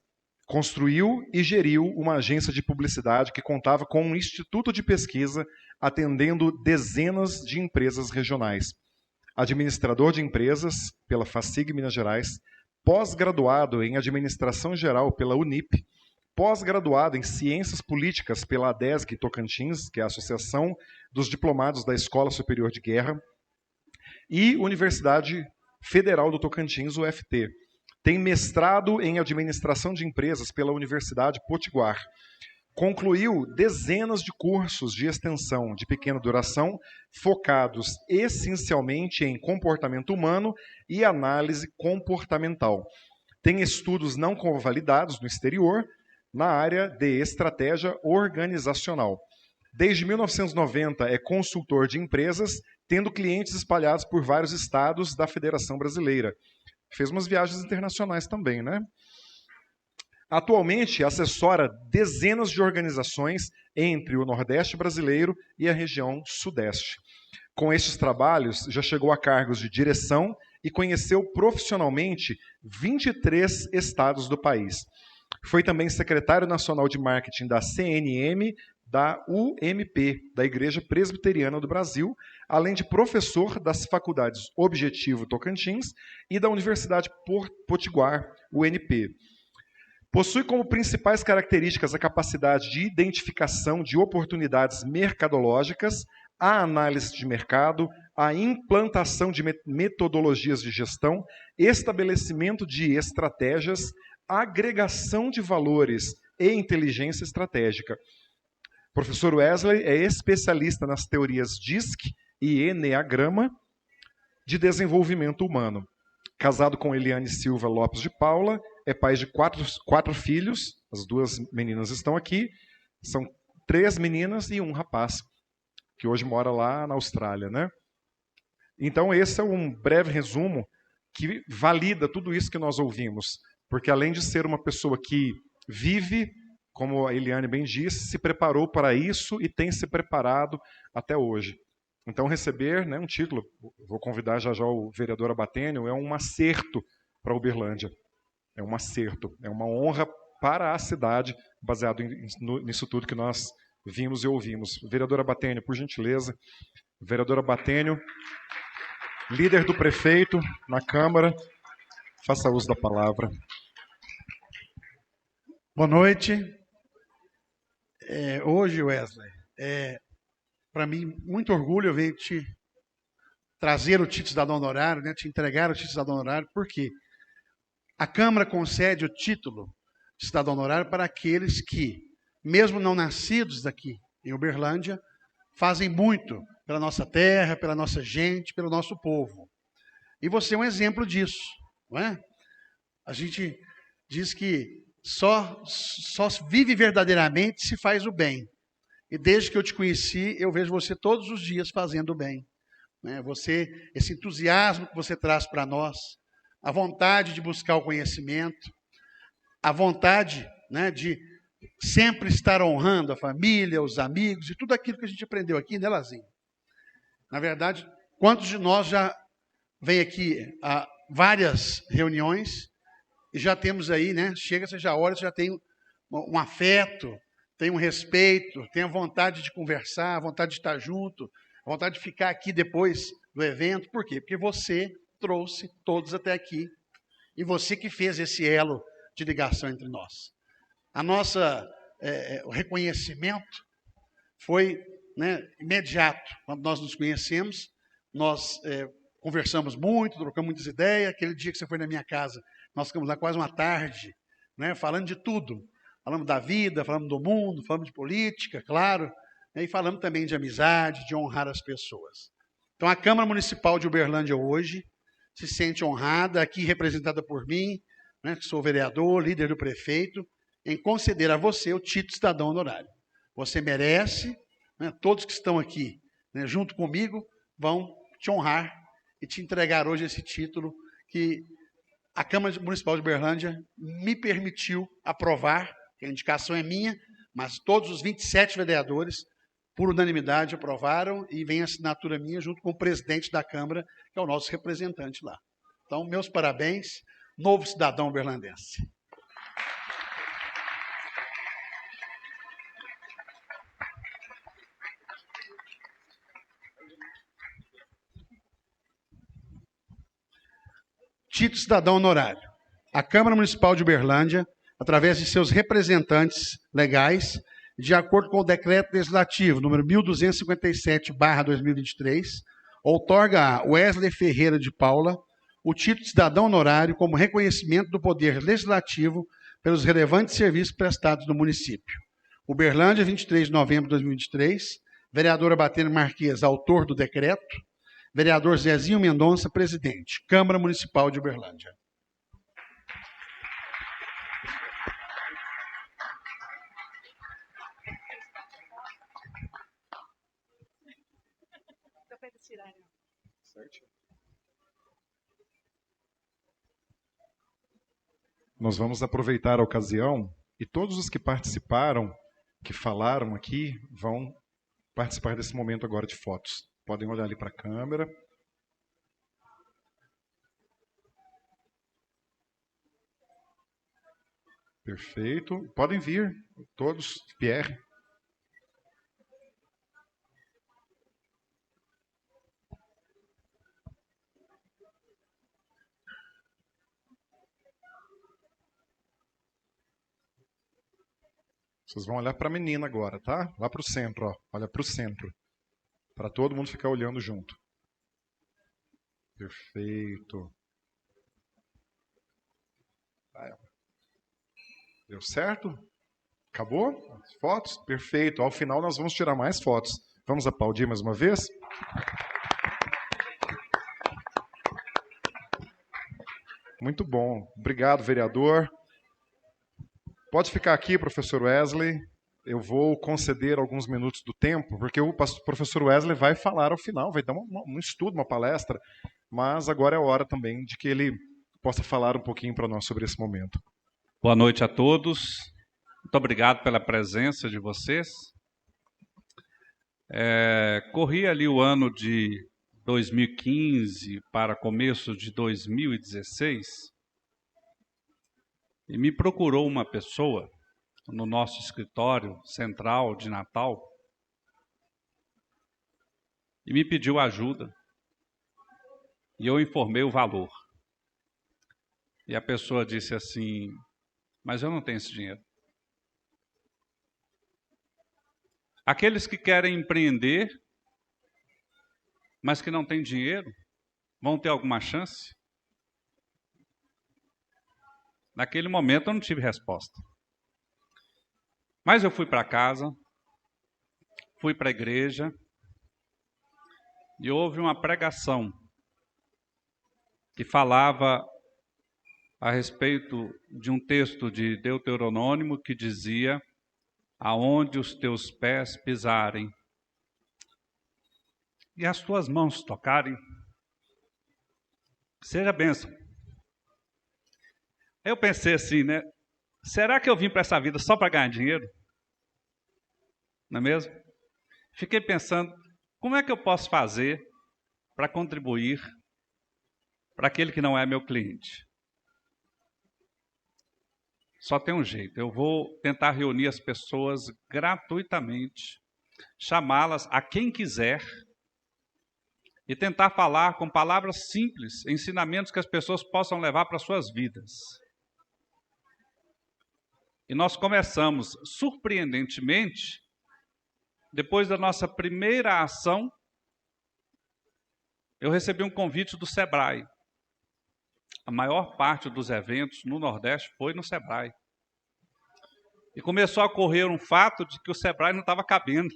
Construiu e geriu uma agência de publicidade que contava com um instituto de pesquisa atendendo dezenas de empresas regionais. Administrador de empresas pela FACIG Minas Gerais, pós-graduado em Administração Geral pela Unip, pós-graduado em Ciências Políticas pela ADESG Tocantins, que é a Associação dos Diplomados da Escola Superior de Guerra, e Universidade Federal do Tocantins, UFT. Tem mestrado em Administração de Empresas pela Universidade Potiguar. Concluiu dezenas de cursos de extensão de pequena duração, focados essencialmente em comportamento humano e análise comportamental. Tem estudos não convalidados no exterior, na área de estratégia organizacional. Desde 1990 é consultor de empresas, tendo clientes espalhados por vários estados da Federação Brasileira. Fez umas viagens internacionais também, né? Atualmente assessora dezenas de organizações entre o Nordeste brasileiro e a região Sudeste. Com estes trabalhos, já chegou a cargos de direção e conheceu profissionalmente 23 estados do país. Foi também secretário nacional de marketing da CNM, da UMP, da Igreja Presbiteriana do Brasil, além de professor das faculdades Objetivo Tocantins e da Universidade Potiguar, UNP. Possui como principais características a capacidade de identificação de oportunidades mercadológicas, a análise de mercado, a implantação de metodologias de gestão, estabelecimento de estratégias, agregação de valores e inteligência estratégica. Professor Wesley é especialista nas teorias DISC e Enneagrama de desenvolvimento humano. Casado com Eliane Silva Lopes de Paula, é pai de quatro filhos, as duas meninas estão aqui, são 3 meninas e um rapaz, que hoje mora lá na Austrália, né? Então esse é um breve resumo que valida tudo isso que nós ouvimos, porque além de ser uma pessoa que vive, como a Eliane bem disse, se preparou para isso e tem se preparado até hoje. Então receber, né, um título, vou convidar já o vereador Abatênio, é um acerto para Uberlândia. É um acerto, é uma honra para a cidade, baseado nisso tudo que nós vimos e ouvimos. Vereador Abatênio, por gentileza. Vereador Abatênio, líder do prefeito na Câmara, faça uso da palavra. Boa noite. Hoje, Wesley, para mim, muito orgulho eu venho te trazer o título de cidadão honorário, né, te entregar o título de cidadão honorário, por quê? A Câmara concede o título de cidadão honorário para aqueles que, mesmo não nascidos daqui em Uberlândia, fazem muito pela nossa terra, pela nossa gente, pelo nosso povo. E você é um exemplo disso, não é? A gente diz que só vive verdadeiramente se faz o bem. E desde que eu te conheci, eu vejo você todos os dias fazendo o bem. Né? Esse entusiasmo que você traz para nós, a vontade de buscar o conhecimento, a vontade, né, de sempre estar honrando a família, os amigos e tudo aquilo que a gente aprendeu aqui, né, Lazinho? Na verdade, quantos de nós já vem aqui a várias reuniões e já temos aí, né? Chega, você já olha, você já tem um afeto, tem um respeito, tem a vontade de conversar, a vontade de estar junto, a vontade de ficar aqui depois do evento. Por quê? Porque você trouxe todos até aqui e você que fez esse elo de ligação entre nós. O reconhecimento foi, né, imediato. Quando nós nos conhecemos, nós conversamos muito, trocamos muitas ideias. Aquele dia que você foi na minha casa, nós ficamos lá quase uma tarde, né, falando de tudo. Falamos da vida, falamos do mundo, falamos de política, claro, né, e falamos também de amizade, de honrar as pessoas. Então, a Câmara Municipal de Uberlândia hoje se sente honrada, aqui representada por mim, né, que sou vereador, líder do prefeito, em conceder a você o título de cidadão honorário. Você merece, né, todos que estão aqui, né, junto comigo, vão te honrar e te entregar hoje esse título que a Câmara Municipal de Uberlândia me permitiu aprovar, que a indicação é minha, mas todos os 27 vereadores, por unanimidade, aprovaram e vem a assinatura minha junto com o presidente da Câmara, que é o nosso representante lá. Então, meus parabéns, novo cidadão uberlandense. Título de cidadão honorário. A Câmara Municipal de Uberlândia, através de seus representantes legais, de acordo com o Decreto Legislativo número 1257/2023, outorga a Wesley Ferreira de Paula o título de cidadão honorário como reconhecimento do poder legislativo pelos relevantes serviços prestados no município. Uberlândia, 23 de novembro de 2023, vereador Abatênio Marques, autor do decreto, vereador Zezinho Mendonça, presidente. Câmara Municipal de Uberlândia. nós vamos aproveitar a ocasião e todos os que participaram, que falaram aqui, vão participar desse momento agora de fotos. Podem olhar ali para a câmera. Perfeito. Podem vir, todos. Pierre. Vocês vão olhar para a menina agora, tá? Lá para o centro, ó. Olha para o centro. Para todo mundo ficar olhando junto. Perfeito. Deu certo? Acabou? As fotos? Perfeito. Ao final nós vamos tirar mais fotos. Vamos aplaudir mais uma vez? Muito bom. Obrigado, vereador. Pode ficar aqui, professor Wesley. Eu vou conceder alguns minutos do tempo, porque o professor Wesley vai falar ao final, vai dar um estudo, uma palestra, mas agora é a hora também de que ele possa falar um pouquinho para nós sobre esse momento. Boa noite a todos. Muito obrigado pela presença de vocês. Corri ali o ano de 2015 para começo de 2016 e me procurou uma pessoa no nosso escritório central de Natal e me pediu ajuda. E eu informei o valor. E a pessoa disse assim: mas eu não tenho esse dinheiro. Aqueles que querem empreender, mas que não têm dinheiro, vão ter alguma chance? Naquele momento eu não tive resposta. Mas eu fui para casa, fui para a igreja, e houve uma pregação que falava a respeito de um texto de Deuteronômio que dizia: aonde os teus pés pisarem e as tuas mãos tocarem, seja bênção. Eu pensei assim, né? Será que eu vim para essa vida só para ganhar dinheiro? Não é mesmo? Fiquei pensando, como é que eu posso fazer para contribuir para aquele que não é meu cliente? Só tem um jeito, eu vou tentar reunir as pessoas gratuitamente, chamá-las a quem quiser e tentar falar com palavras simples, ensinamentos que as pessoas possam levar para suas vidas. E nós começamos, surpreendentemente, depois da nossa primeira ação, eu recebi um convite do Sebrae. A maior parte dos eventos no Nordeste foi no Sebrae. E começou a ocorrer um fato de que o Sebrae não estava cabendo,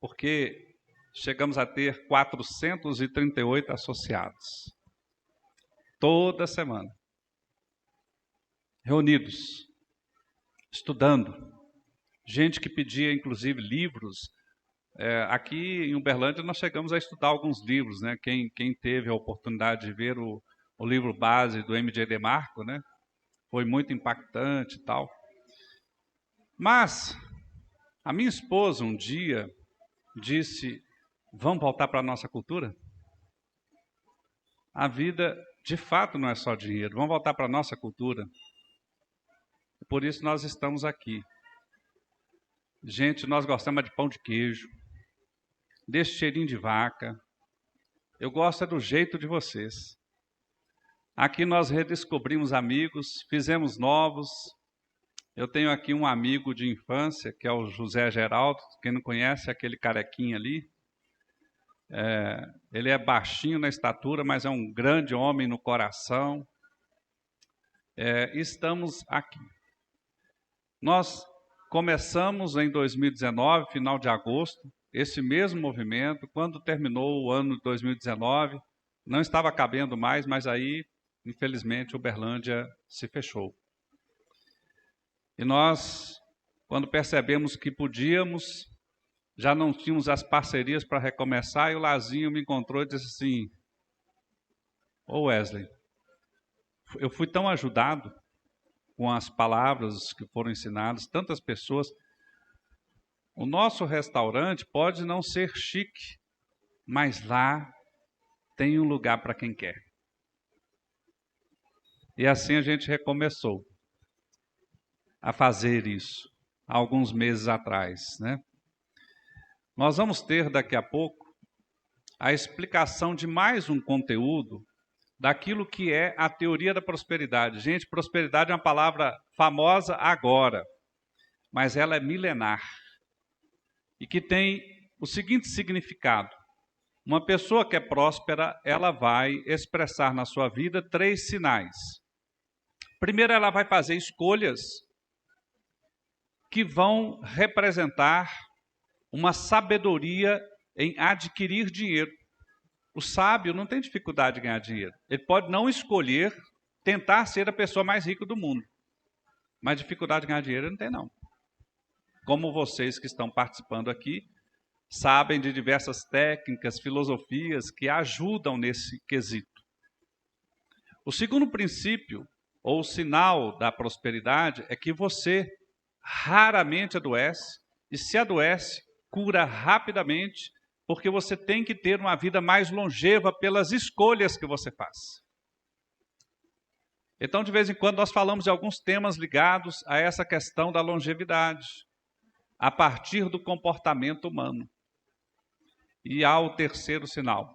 porque chegamos a ter 438 associados. Toda semana. Reunidos, estudando. Gente que pedia, inclusive, livros. Aqui em Uberlândia nós chegamos a estudar alguns livros, né? Quem teve a oportunidade de ver o livro base do M.J. DeMarco, né? Foi muito impactante e tal. Mas a minha esposa um dia disse: vamos voltar para a nossa cultura? A vida, de fato, não é só dinheiro. Vamos voltar para a nossa cultura. Por isso nós estamos aqui. Gente, nós gostamos de pão de queijo, desse cheirinho de vaca. Eu gosto do jeito de vocês. Aqui nós redescobrimos amigos, fizemos novos. Eu tenho aqui um amigo de infância, que é o José Geraldo. Quem não conhece, é aquele carequinho ali. Ele é baixinho na estatura, mas é um grande homem no coração. Estamos aqui. Nós começamos em 2019, final de agosto, esse mesmo movimento. Quando terminou o ano de 2019, não estava cabendo mais, mas aí, infelizmente, Uberlândia se fechou. E nós, quando percebemos que podíamos, já não tínhamos as parcerias para recomeçar, e o Lazinho me encontrou e disse assim: ô Wesley, eu fui tão ajudado com as palavras que foram ensinadas, tantas pessoas. O nosso restaurante pode não ser chique, mas lá tem um lugar para quem quer. E assim a gente recomeçou a fazer isso, há alguns meses atrás, né? Nós vamos ter daqui a pouco a explicação de mais um conteúdo daquilo que é a teoria da prosperidade. Gente, prosperidade é uma palavra famosa agora, mas ela é milenar e que tem o seguinte significado: uma pessoa que é próspera, ela vai expressar na sua vida 3 sinais. Primeiro, ela vai fazer escolhas que vão representar uma sabedoria em adquirir dinheiro. O sábio não tem dificuldade de ganhar dinheiro. Ele pode não escolher tentar ser a pessoa mais rica do mundo, mas dificuldade de ganhar dinheiro ele não tem, não. Como vocês que estão participando aqui sabem de diversas técnicas, filosofias que ajudam nesse quesito. O segundo princípio, ou sinal da prosperidade, é que você raramente adoece, e se adoece, cura rapidamente, porque você tem que ter uma vida mais longeva pelas escolhas que você faz. Então, de vez em quando, nós falamos de alguns temas ligados a essa questão da longevidade, a partir do comportamento humano. E há o terceiro sinal,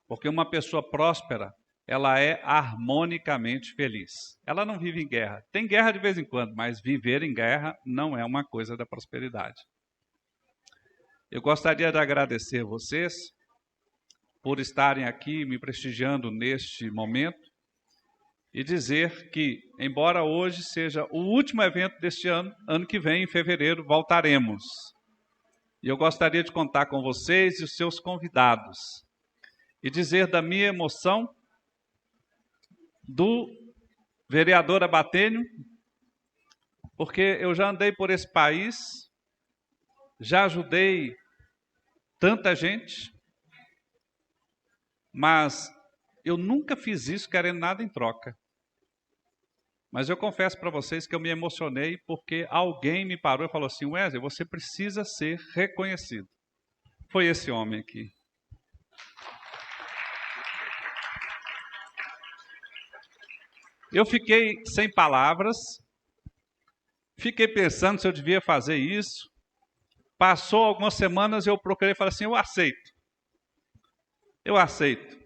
porque uma pessoa próspera, ela é harmonicamente feliz. Ela não vive em guerra. Tem guerra de vez em quando, mas viver em guerra não é uma coisa da prosperidade. Eu gostaria de agradecer vocês por estarem aqui me prestigiando neste momento e dizer que, embora hoje seja o último evento deste ano, ano que vem, em fevereiro, voltaremos. E eu gostaria de contar com vocês e os seus convidados e dizer da minha emoção do vereador Abatênio, porque eu já andei por esse país, já ajudei tanta gente, mas eu nunca fiz isso querendo nada em troca. Mas eu confesso para vocês que eu me emocionei porque alguém me parou e falou assim: Wesley, você precisa ser reconhecido. Foi esse homem aqui. Eu fiquei sem palavras, fiquei pensando se eu devia fazer isso. Passou algumas semanas, eu procurei e falei assim: eu aceito. Eu aceito.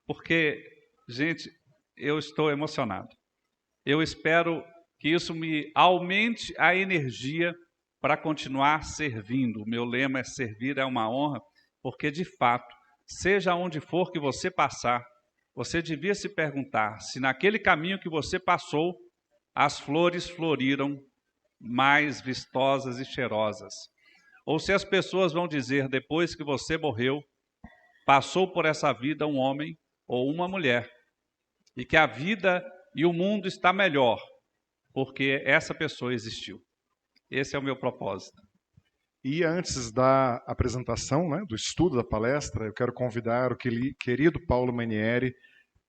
Porque, gente, eu estou emocionado. Eu espero que isso me aumente a energia para continuar servindo. O meu lema é servir é uma honra, porque, de fato, seja onde for que você passar, você devia se perguntar se naquele caminho que você passou, as flores floriram mais vistosas e cheirosas. Ou se as pessoas vão dizer, depois que você morreu, passou por essa vida um homem ou uma mulher, e que a vida e o mundo está melhor, porque essa pessoa existiu. Esse é o meu propósito. E antes da apresentação, né, do estudo da palestra, eu quero convidar o querido Paulo Manieri.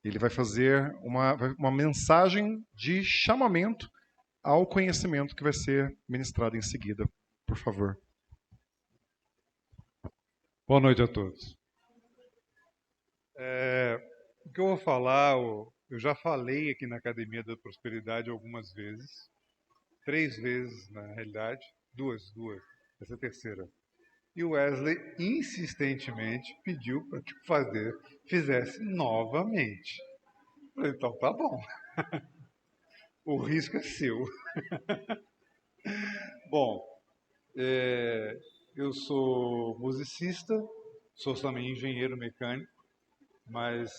Ele vai fazer uma mensagem de chamamento ao conhecimento que vai ser ministrado em seguida. Por favor. Boa noite a todos. O que eu vou falar, eu já falei aqui na Academia da Prosperidade algumas vezes, 3 vezes na realidade, duas, essa é a terceira. E o Wesley insistentemente pediu para que fizesse novamente. Eu falei, então tá bom. O risco é seu. Bom, eu sou musicista, sou também engenheiro mecânico, mas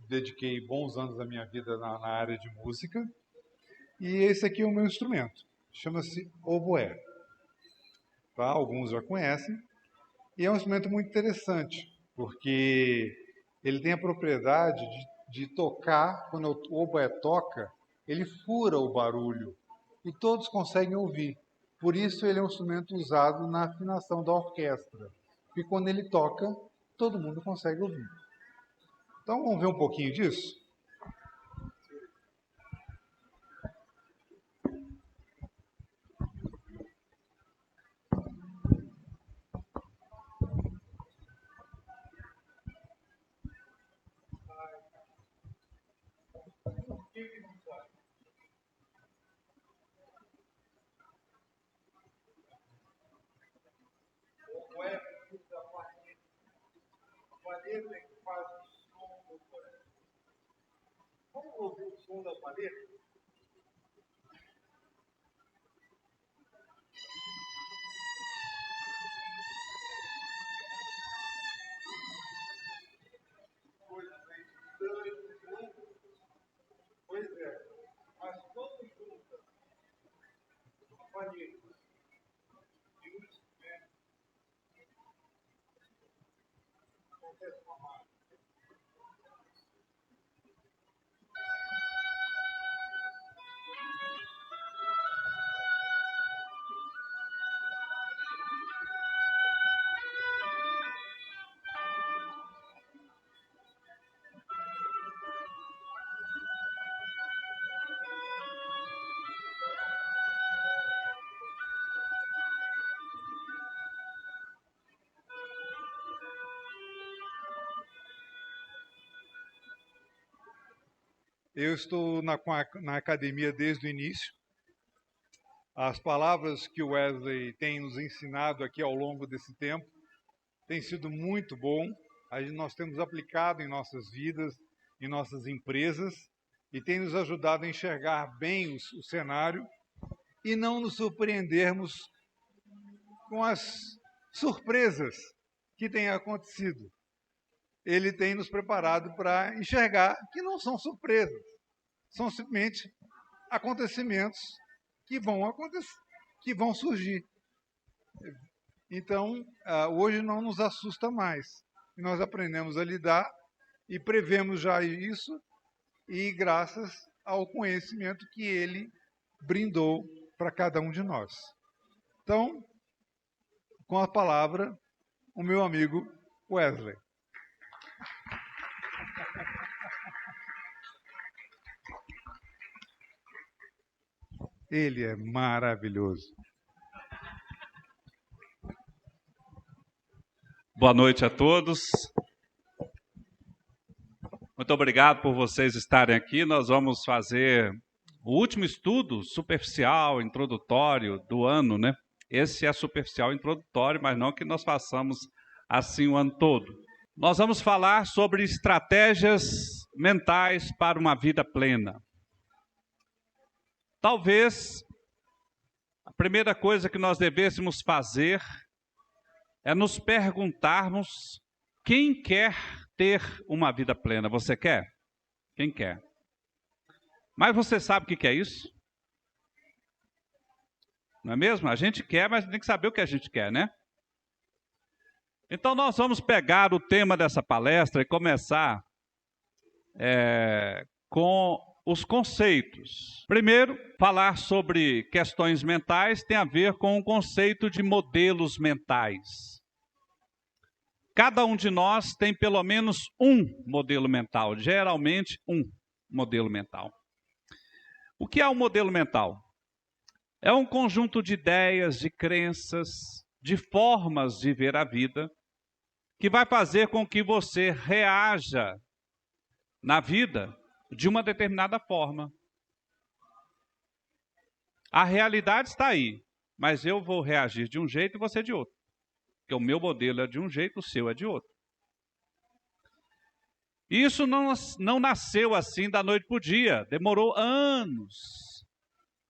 dediquei bons anos da minha vida na área de música. E esse aqui é o meu instrumento, chama-se oboé. Tá? Alguns já conhecem. E é um instrumento muito interessante, porque ele tem a propriedade de tocar, quando o oboé toca, ele fura o barulho e todos conseguem ouvir. Por isso ele é um instrumento usado na afinação da orquestra. E quando ele toca, todo mundo consegue ouvir. Então vamos ver um pouquinho disso? Vamos ouvir o som da paleta? Pois é, mas todos juntos, palhetas, e um instrumento, acontece uma mágica. Eu estou na academia desde o início. As palavras que o Wesley tem nos ensinado aqui ao longo desse tempo têm sido muito bom. Nós temos aplicado em nossas vidas, em nossas empresas, e tem nos ajudado a enxergar bem o cenário e não nos surpreendermos com as surpresas que têm acontecido. Ele tem nos preparado para enxergar que não são surpresas, são simplesmente acontecimentos que vão surgir. Então, hoje não nos assusta mais. Nós aprendemos a lidar e prevemos já isso, e graças ao conhecimento que ele brindou para cada um de nós. Então, com a palavra, o meu amigo Wesley. Ele é maravilhoso. Boa noite a todos. Muito obrigado por vocês estarem aqui. Nós vamos fazer o último estudo superficial, introdutório do ano, né? Esse é superficial, introdutório, mas não que nós façamos assim o ano todo. Nós vamos falar sobre estratégias mentais para uma vida plena. Talvez a primeira coisa que nós devêssemos fazer é nos perguntarmos quem quer ter uma vida plena. Você quer? Quem quer? Mas você sabe o que é isso? Não é mesmo? A gente quer, mas tem que saber o que a gente quer, né? Então nós vamos pegar o tema dessa palestra e começar com os conceitos. Primeiro, falar sobre questões mentais tem a ver com o conceito de modelos mentais. Cada um de nós tem pelo menos um modelo mental, geralmente um modelo mental. O que é um modelo mental? É um conjunto de ideias, de crenças, de formas de ver a vida, que vai fazer com que você reaja na vida de uma determinada forma. A realidade está aí, mas eu vou reagir de um jeito e você de outro. Porque o meu modelo é de um jeito, o seu é de outro. Isso não nasceu assim da noite para o dia, demorou anos.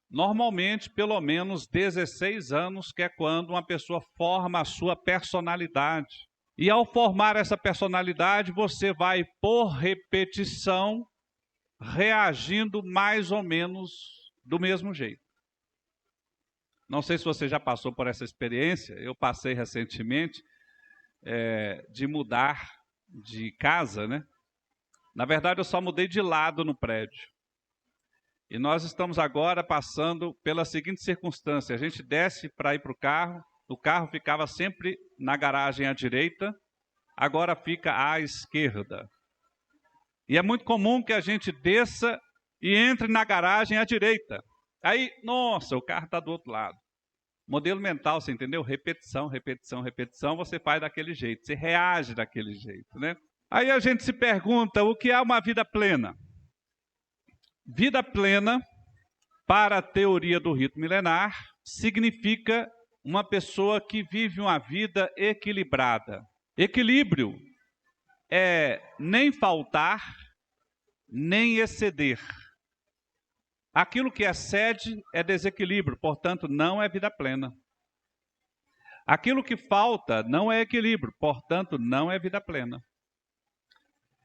Normalmente, pelo menos 16 anos, que é quando uma pessoa forma a sua personalidade. E ao formar essa personalidade, você vai, por repetição, reagindo mais ou menos do mesmo jeito. Não sei se você já passou por essa experiência, eu passei recentemente de mudar de casa, né? Na verdade, eu só mudei de lado no prédio. E nós estamos agora passando pela seguinte circunstância: a gente desce para ir para o carro ficava sempre na garagem à direita, agora fica à esquerda. E é muito comum que a gente desça e entre na garagem à direita. Aí, nossa, o carro está do outro lado. Modelo mental, você entendeu? Repetição, repetição, repetição, você faz daquele jeito, você reage daquele jeito, né? Aí a gente se pergunta, o que é uma vida plena? Vida plena, para a teoria do rito milenar, significa uma pessoa que vive uma vida equilibrada. Equilíbrio é nem faltar, nem exceder. Aquilo que excede é desequilíbrio, portanto, não é vida plena. Aquilo que falta não é equilíbrio, portanto, não é vida plena.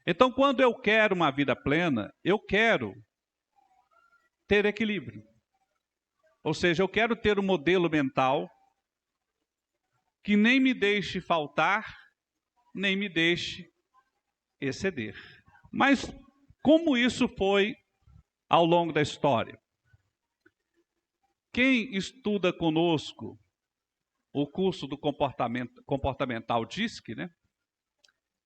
Então, quando eu quero uma vida plena, eu quero ter equilíbrio. Ou seja, eu quero ter um modelo mental que nem me deixe faltar, nem me deixe exceder. Mas como isso foi ao longo da história? Quem estuda conosco o curso do comportamental DISC, né,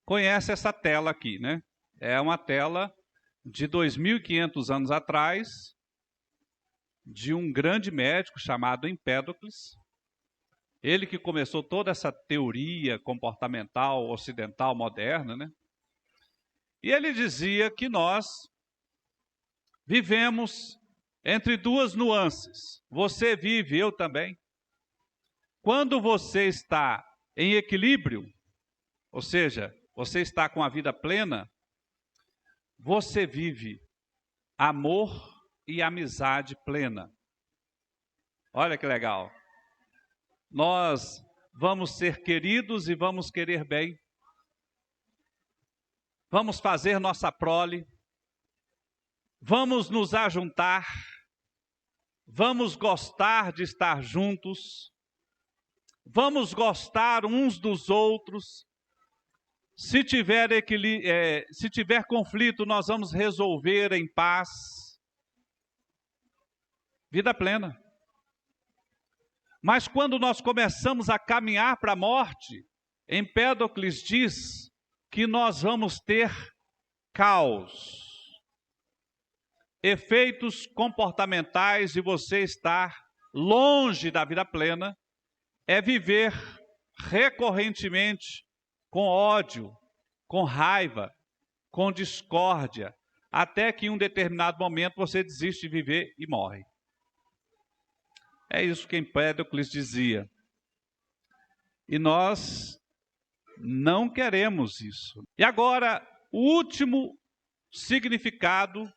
conhece essa tela aqui, né? É uma tela de 2.500 anos atrás, de um grande médico chamado Empédocles. Ele que começou toda essa teoria comportamental ocidental moderna, né? E ele dizia que nós vivemos entre duas nuances. Você vive, eu também. Quando você está em equilíbrio, ou seja, você está com a vida plena, você vive amor e amizade plena. Olha que legal. Nós vamos ser queridos e vamos querer bem. Vamos fazer nossa prole. Vamos nos ajuntar. Vamos gostar de estar juntos. Vamos gostar uns dos outros. Se tiver conflito, nós vamos resolver em paz. Vida plena. Mas quando nós começamos a caminhar para a morte, Empédocles diz que nós vamos ter caos. Efeitos comportamentais de você estar longe da vida plena é viver recorrentemente com ódio, com raiva, com discórdia, até que em um determinado momento você desiste de viver e morre. É isso que Empédocles dizia. E nós não queremos isso. E agora, o último significado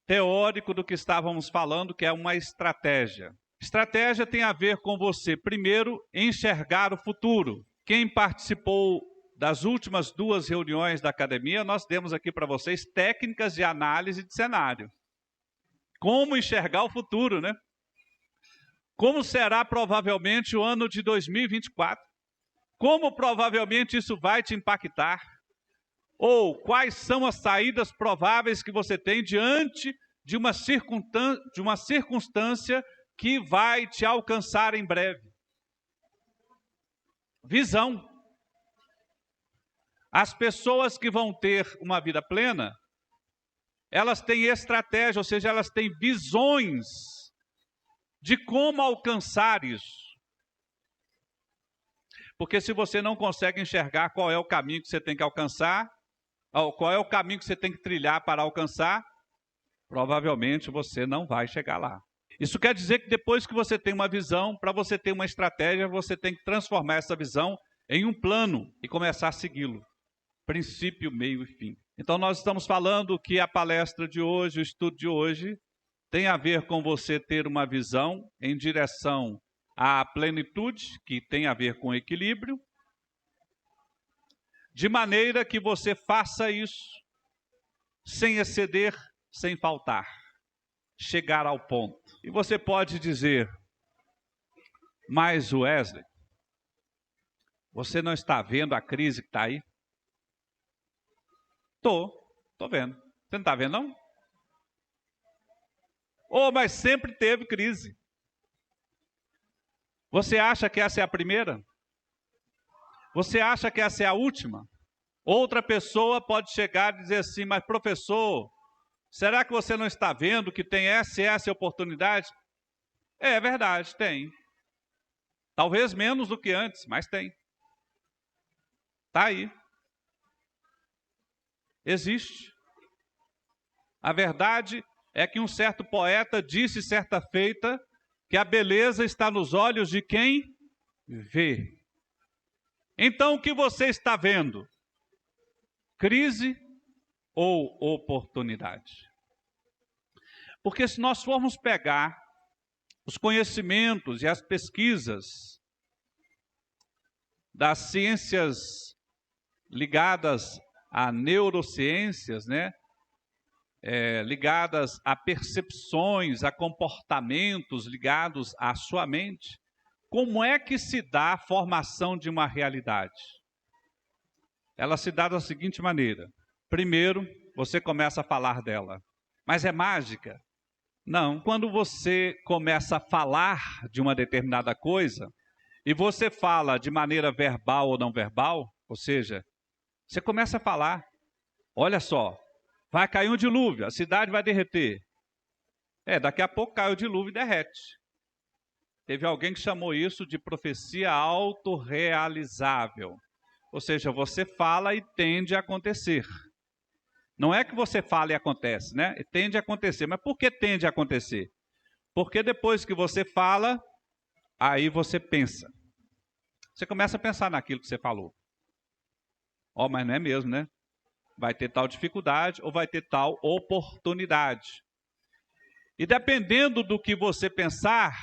teórico do que estávamos falando, que é uma estratégia. Estratégia tem a ver com você, primeiro, enxergar o futuro. Quem participou das últimas 2 reuniões da academia, nós demos aqui para vocês técnicas de análise de cenário. Como enxergar o futuro, né? Como será provavelmente o ano de 2024? Como provavelmente isso vai te impactar? Ou quais são as saídas prováveis que você tem diante de uma circunstância que vai te alcançar em breve? Visão. As pessoas que vão ter uma vida plena, elas têm estratégia, ou seja, elas têm visões de como alcançar isso. Porque se você não consegue enxergar qual é o caminho que você tem que alcançar, ou qual é o caminho que você tem que trilhar para alcançar, provavelmente você não vai chegar lá. Isso quer dizer que depois que você tem uma visão, para você ter uma estratégia, você tem que transformar essa visão em um plano e começar a segui-lo. Princípio, meio e fim. Então nós estamos falando que a palestra de hoje, o estudo de hoje, tem a ver com você ter uma visão em direção à plenitude, que tem a ver com equilíbrio, de maneira que você faça isso sem exceder, sem faltar, chegar ao ponto. E você pode dizer, mas Wesley, você não está vendo a crise que está aí? Tô vendo. Você não está vendo, não? Mas sempre teve crise. Você acha que essa é a primeira? Você acha que essa é a última? Outra pessoa pode chegar e dizer assim, mas professor, será que você não está vendo que tem essa oportunidade? É verdade, tem. Talvez menos do que antes, mas tem. Está aí. Existe. A verdade é que um certo poeta disse certa feita que a beleza está nos olhos de quem vê. Então, o que você está vendo? Crise ou oportunidade? Porque se nós formos pegar os conhecimentos e as pesquisas das ciências ligadas a neurociências, né? Ligadas a percepções, a comportamentos ligados à sua mente, como é que se dá a formação de uma realidade? Ela se dá da seguinte maneira. Primeiro, você começa a falar dela. Mas é mágica? Não. Quando você começa a falar de uma determinada coisa, e você fala de maneira verbal ou não verbal, ou seja, você começa a falar, olha só, vai cair um dilúvio, a cidade vai derreter. Daqui a pouco cai o dilúvio e derrete. Teve alguém que chamou isso de profecia autorrealizável. Ou seja, você fala e tende a acontecer. Não é que você fala e acontece, né? Tende a acontecer. Mas por que tende a acontecer? Porque depois que você fala, aí você pensa. Você começa a pensar naquilo que você falou. Mas não é mesmo, né? Vai ter tal dificuldade ou vai ter tal oportunidade. E dependendo do que você pensar,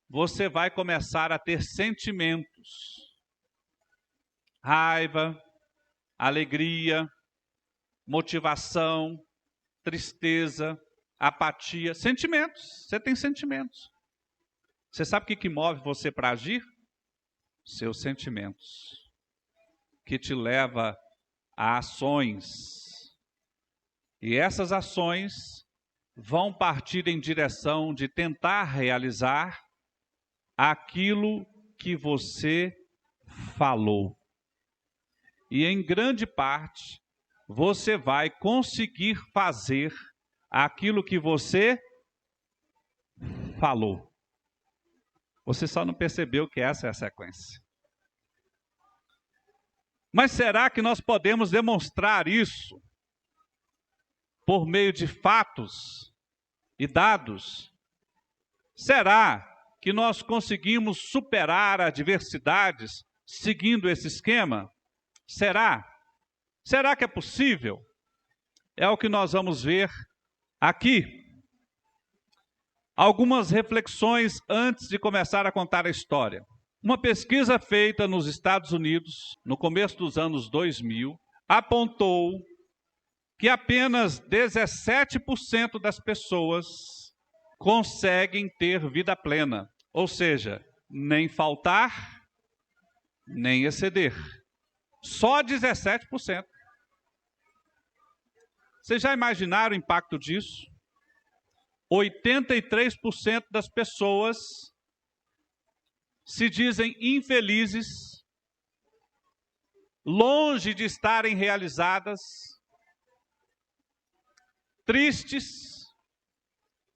você vai começar a ter sentimentos. Raiva, alegria, motivação, tristeza, apatia. Sentimentos. Você tem sentimentos. Você sabe o que move você para agir? Seus sentimentos. Que te leva a ações. E essas ações vão partir em direção de tentar realizar aquilo que você falou. E em grande parte, você vai conseguir fazer aquilo que você falou. Você só não percebeu que essa é a sequência. Mas será que nós podemos demonstrar isso por meio de fatos e dados? Será que nós conseguimos superar adversidades seguindo esse esquema? Será? Será que é possível? É o que nós vamos ver aqui. Algumas reflexões antes de começar a contar a história. Uma pesquisa feita nos Estados Unidos, no começo dos anos 2000, apontou que apenas 17% das pessoas conseguem ter vida plena. Ou seja, nem faltar, nem exceder. Só 17%. Vocês já imaginaram o impacto disso? 83% das pessoas se dizem infelizes, longe de estarem realizadas, tristes,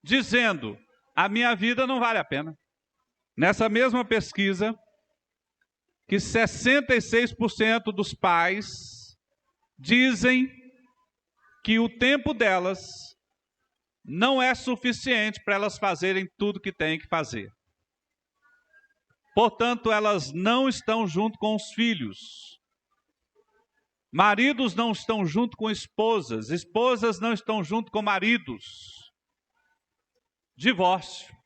dizendo, a minha vida não vale a pena. Nessa mesma pesquisa, que 66% dos pais dizem que o tempo delas não é suficiente para elas fazerem tudo que têm que fazer. Portanto, elas não estão junto com os filhos. Maridos não estão junto com esposas. Esposas não estão junto com maridos. Divórcio.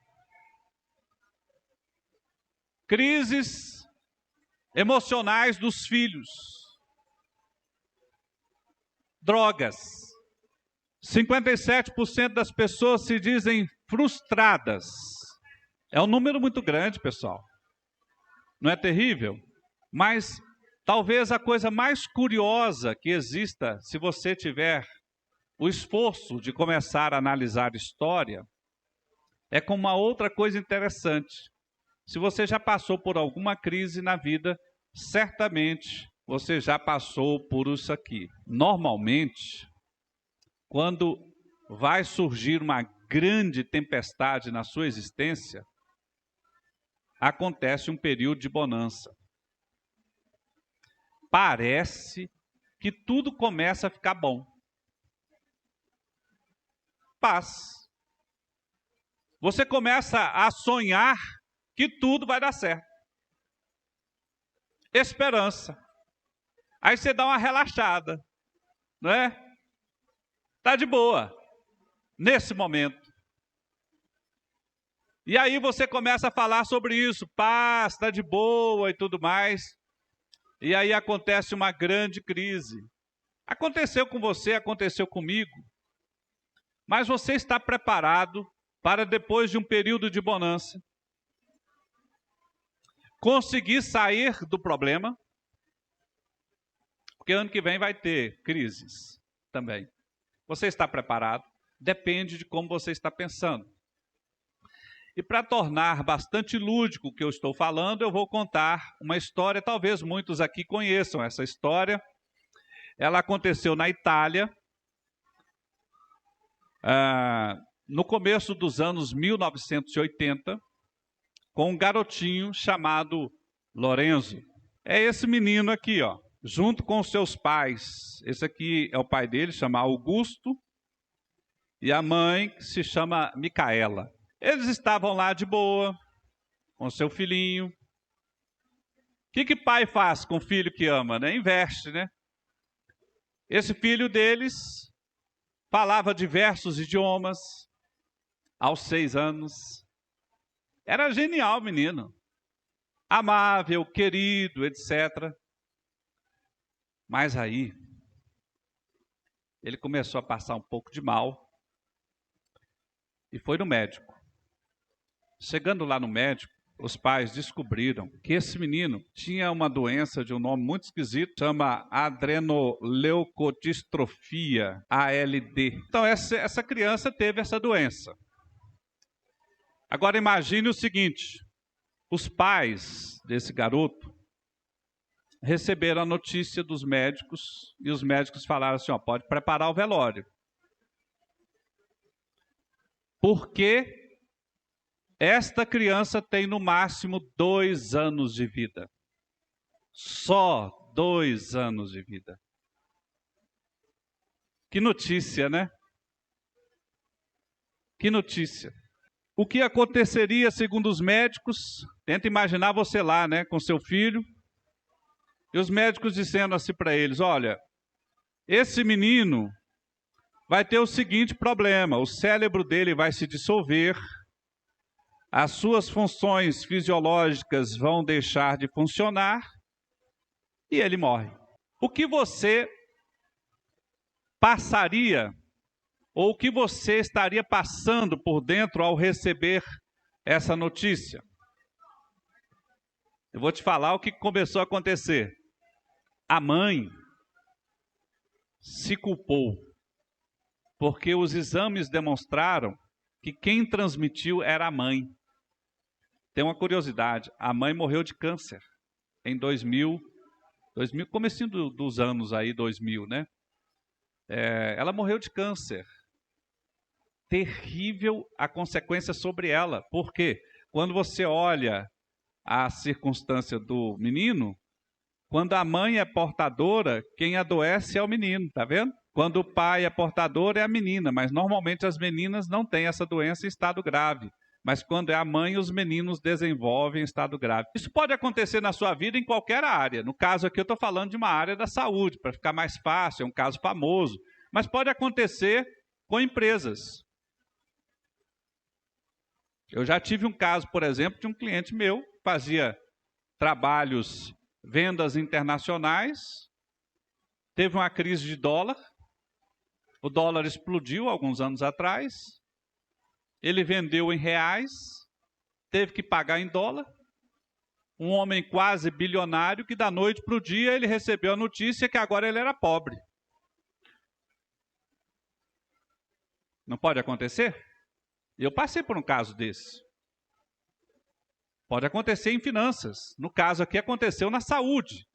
Crises emocionais dos filhos. Drogas. 57% das pessoas se dizem frustradas. É um número muito grande, pessoal. Não é terrível? Mas talvez a coisa mais curiosa que exista, se você tiver o esforço de começar a analisar história, é com uma outra coisa interessante. Se você já passou por alguma crise na vida, certamente você já passou por isso aqui. Normalmente, quando vai surgir uma grande tempestade na sua existência, acontece um período de bonança. Parece que tudo começa a ficar bom. Paz. Você começa a sonhar que tudo vai dar certo. Esperança. Aí você dá uma relaxada, não é? Tá de boa, nesse momento. E aí você começa a falar sobre isso, paz, tá de boa e tudo mais. E aí acontece uma grande crise. Aconteceu com você, aconteceu comigo. Mas você está preparado para, depois de um período de bonança, conseguir sair do problema? Porque ano que vem vai ter crises também. Você está preparado? Depende de como você está pensando. E para tornar bastante lúdico o que eu estou falando, eu vou contar uma história, talvez muitos aqui conheçam essa história. Ela aconteceu na Itália, no começo dos anos 1980, com um garotinho chamado Lorenzo. É esse menino aqui, ó, junto com os seus pais. Esse aqui é o pai dele, chama Augusto, e a mãe que se chama Micaela. Eles estavam lá de boa, com seu filhinho. O que pai faz com o filho que ama, né? Investe, né? Esse filho deles falava diversos idiomas aos 6 anos. Era genial, menino. Amável, querido, etc. Mas aí, ele começou a passar um pouco de mal e foi no médico. Chegando lá no médico, os pais descobriram que esse menino tinha uma doença de um nome muito esquisito, chama adrenoleucodistrofia, ALD. Então essa criança teve essa doença. Agora imagine o seguinte, os pais desse garoto receberam a notícia dos médicos e os médicos falaram assim, ó, pode preparar o velório. Porque esta criança tem no máximo 2 anos de vida. Só 2 anos de vida. Que notícia, né? Que notícia. O que aconteceria segundo os médicos? Tenta imaginar você lá, né, com seu filho. E os médicos dizendo assim para eles, olha, esse menino vai ter o seguinte problema, o cérebro dele vai se dissolver, as suas funções fisiológicas vão deixar de funcionar e ele morre. O que você passaria, ou o que você estaria passando por dentro ao receber essa notícia? Eu vou te falar o que começou a acontecer. A mãe se culpou, porque os exames demonstraram que quem transmitiu era a mãe. Tem uma curiosidade, a mãe morreu de câncer em 2000, comecinho dos anos aí, 2000, né? Ela morreu de câncer. Terrível a consequência sobre ela. Por quê? Quando você olha a circunstância do menino, quando a mãe é portadora, quem adoece é o menino, tá vendo? Quando o pai é portador é a menina, mas normalmente as meninas não têm essa doença em estado grave. Mas quando é a mãe, os meninos desenvolvem estado grave. Isso pode acontecer na sua vida em qualquer área. No caso aqui eu estou falando de uma área da saúde, para ficar mais fácil, é um caso famoso. Mas pode acontecer com empresas. Eu já tive um caso, por exemplo, de um cliente meu, que fazia trabalhos, vendas internacionais, teve uma crise de dólar, o dólar explodiu alguns anos atrás, ele vendeu em reais, teve que pagar em dólar. Um homem quase bilionário que da noite para o dia ele recebeu a notícia que agora ele era pobre. Não pode acontecer? Eu passei por um caso desse. Pode acontecer em finanças. No caso aqui aconteceu na saúde.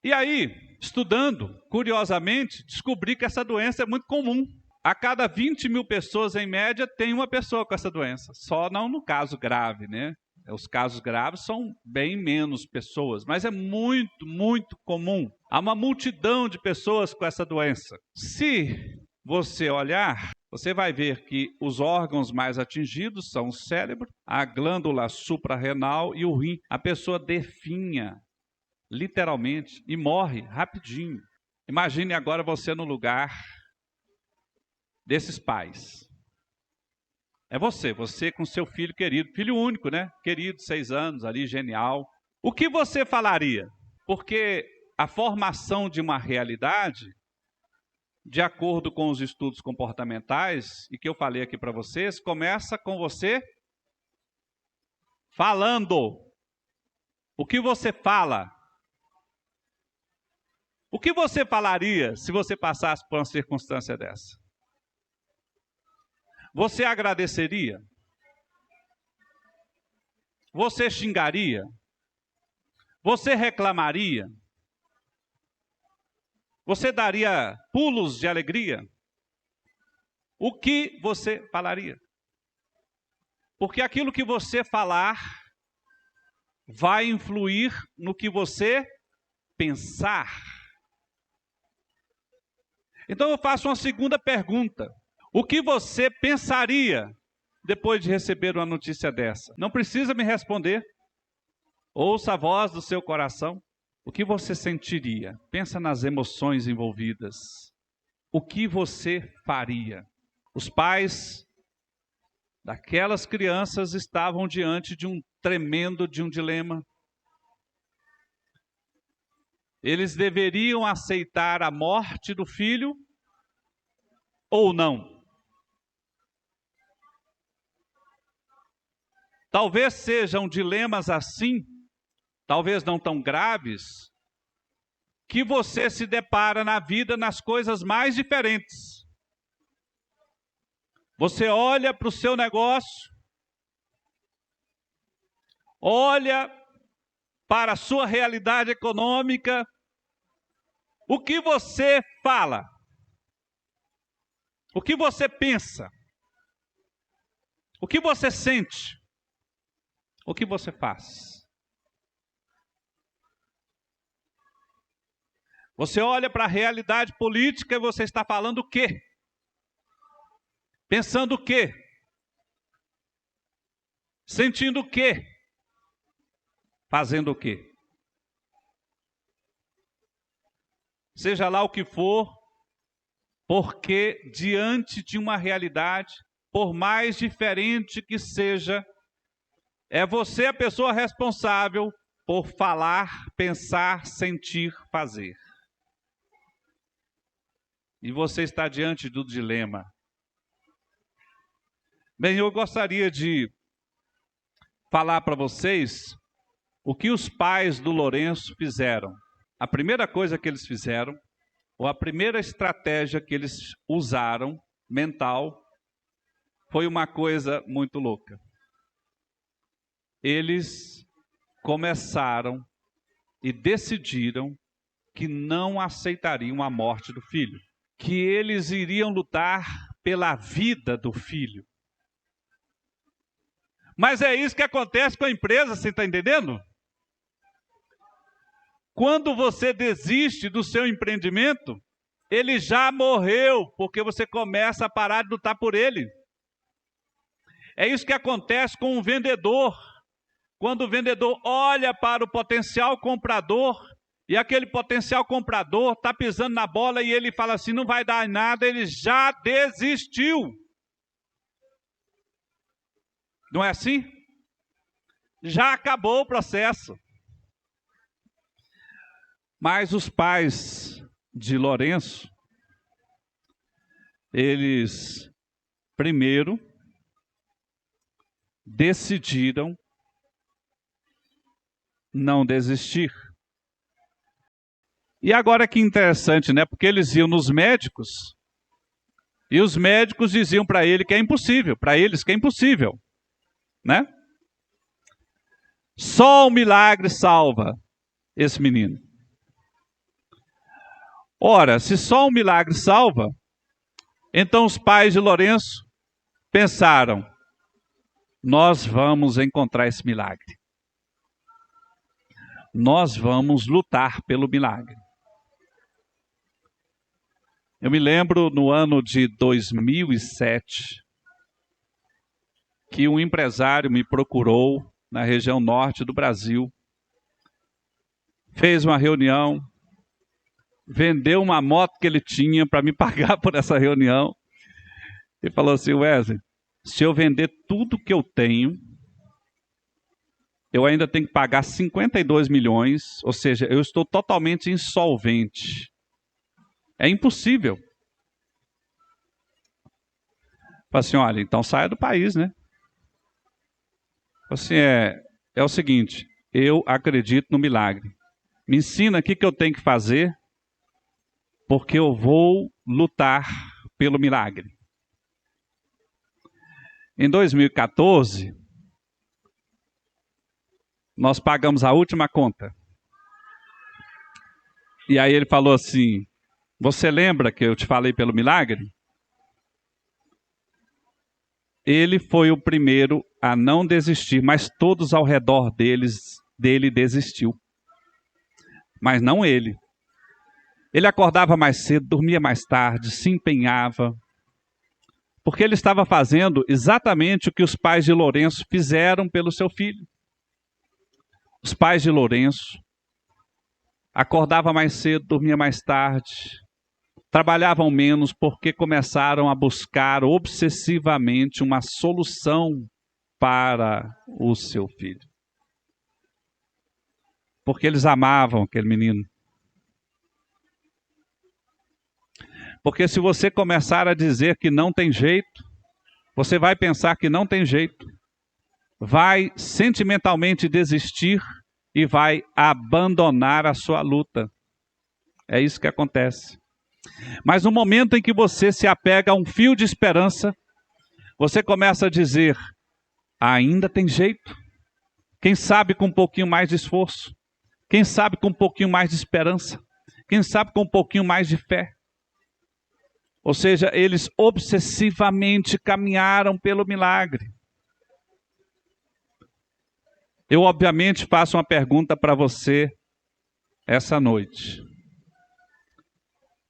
E aí, estudando, curiosamente, descobri que essa doença é muito comum. A cada 20 mil pessoas, em média, tem uma pessoa com essa doença. Só não no caso grave, né? Os casos graves são bem menos pessoas, mas é muito, muito comum. Há uma multidão de pessoas com essa doença. Se você olhar, você vai ver que os órgãos mais atingidos são o cérebro, a glândula suprarrenal e o rim. A pessoa definha, literalmente, e morre rapidinho. Imagine agora você no lugar desses pais. É você com seu filho querido, filho único, né? Querido, 6 anos ali, genial. O que você falaria? Porque a formação de uma realidade, de acordo com os estudos comportamentais, e que eu falei aqui para vocês, começa com você falando. O que você fala? O que você falaria se você passasse por uma circunstância dessa? Você agradeceria? Você xingaria? Você reclamaria? Você daria pulos de alegria? O que você falaria? Porque aquilo que você falar vai influir no que você pensar. Então eu faço uma segunda pergunta. O que você pensaria depois de receber uma notícia dessa? Não precisa me responder. Ouça a voz do seu coração. O que você sentiria? Pensa nas emoções envolvidas. O que você faria? Os pais daquelas crianças estavam diante de um dilema. Eles deveriam aceitar a morte do filho ou não? Talvez sejam dilemas assim, talvez não tão graves, que você se depara na vida nas coisas mais diferentes. Você olha para o seu negócio, olha para a sua realidade econômica, o que você fala? O que você pensa? O que você sente? O que você faz? Você olha para a realidade política e você está falando o quê? Pensando o quê? Sentindo o quê? Fazendo o quê? Seja lá o que for, porque diante de uma realidade, por mais diferente que seja, é você a pessoa responsável por falar, pensar, sentir, fazer. E você está diante do dilema. Bem, eu gostaria de falar para vocês o que os pais do Lourenço fizeram. A primeira coisa que eles fizeram, ou a primeira estratégia que eles usaram, mental, foi uma coisa muito louca. Eles começaram e decidiram que não aceitariam a morte do filho, que eles iriam lutar pela vida do filho. Mas é isso que acontece com a empresa, você está entendendo? Quando você desiste do seu empreendimento, ele já morreu, porque você começa a parar de lutar por ele. É isso que acontece com um vendedor. Quando o vendedor olha para o potencial comprador, e aquele potencial comprador está pisando na bola e ele fala assim, não vai dar nada, ele já desistiu. Não é assim? Já acabou o processo. Mas os pais de Lourenço, eles primeiro decidiram não desistir. E agora que interessante, né? Porque eles iam nos médicos e os médicos diziam para ele que é impossível, para eles que é impossível, né? Só o milagre salva esse menino. Ora, se só um milagre salva, então os pais de Lourenço pensaram, nós vamos encontrar esse milagre. Nós vamos lutar pelo milagre. Eu me lembro no ano de 2007 que um empresário me procurou na região norte do Brasil, fez uma reunião, vendeu uma moto que ele tinha para me pagar por essa reunião e falou assim: Wesley, se eu vender tudo que eu tenho, eu ainda tenho que pagar 52 milhões, ou seja, eu estou totalmente insolvente. É impossível. Falei assim: olha, então saia do país, né? Assim, é o seguinte, eu acredito no milagre. Me ensina o que eu tenho que fazer, porque eu vou lutar pelo milagre. Em 2014, nós pagamos a última conta. E aí ele falou assim: você lembra que eu te falei pelo milagre? Ele foi o primeiro a não desistir, mas todos ao redor dele desistiu. Mas não ele. Ele acordava mais cedo, dormia mais tarde, se empenhava, porque ele estava fazendo exatamente o que os pais de Lourenço fizeram pelo seu filho. Os pais de Lourenço acordavam mais cedo, dormia mais tarde, trabalhavam menos porque começaram a buscar obsessivamente uma solução para o seu filho. Porque eles amavam aquele menino. Porque se você começar a dizer que não tem jeito, você vai pensar que não tem jeito, vai sentimentalmente desistir e vai abandonar a sua luta. É isso que acontece. Mas no momento em que você se apega a um fio de esperança, você começa a dizer: ainda tem jeito. Quem sabe com um pouquinho mais de esforço. Quem sabe com um pouquinho mais de esperança. Quem sabe com um pouquinho mais de fé. Ou seja, eles obsessivamente caminharam pelo milagre. Eu, obviamente, faço uma pergunta para você essa noite.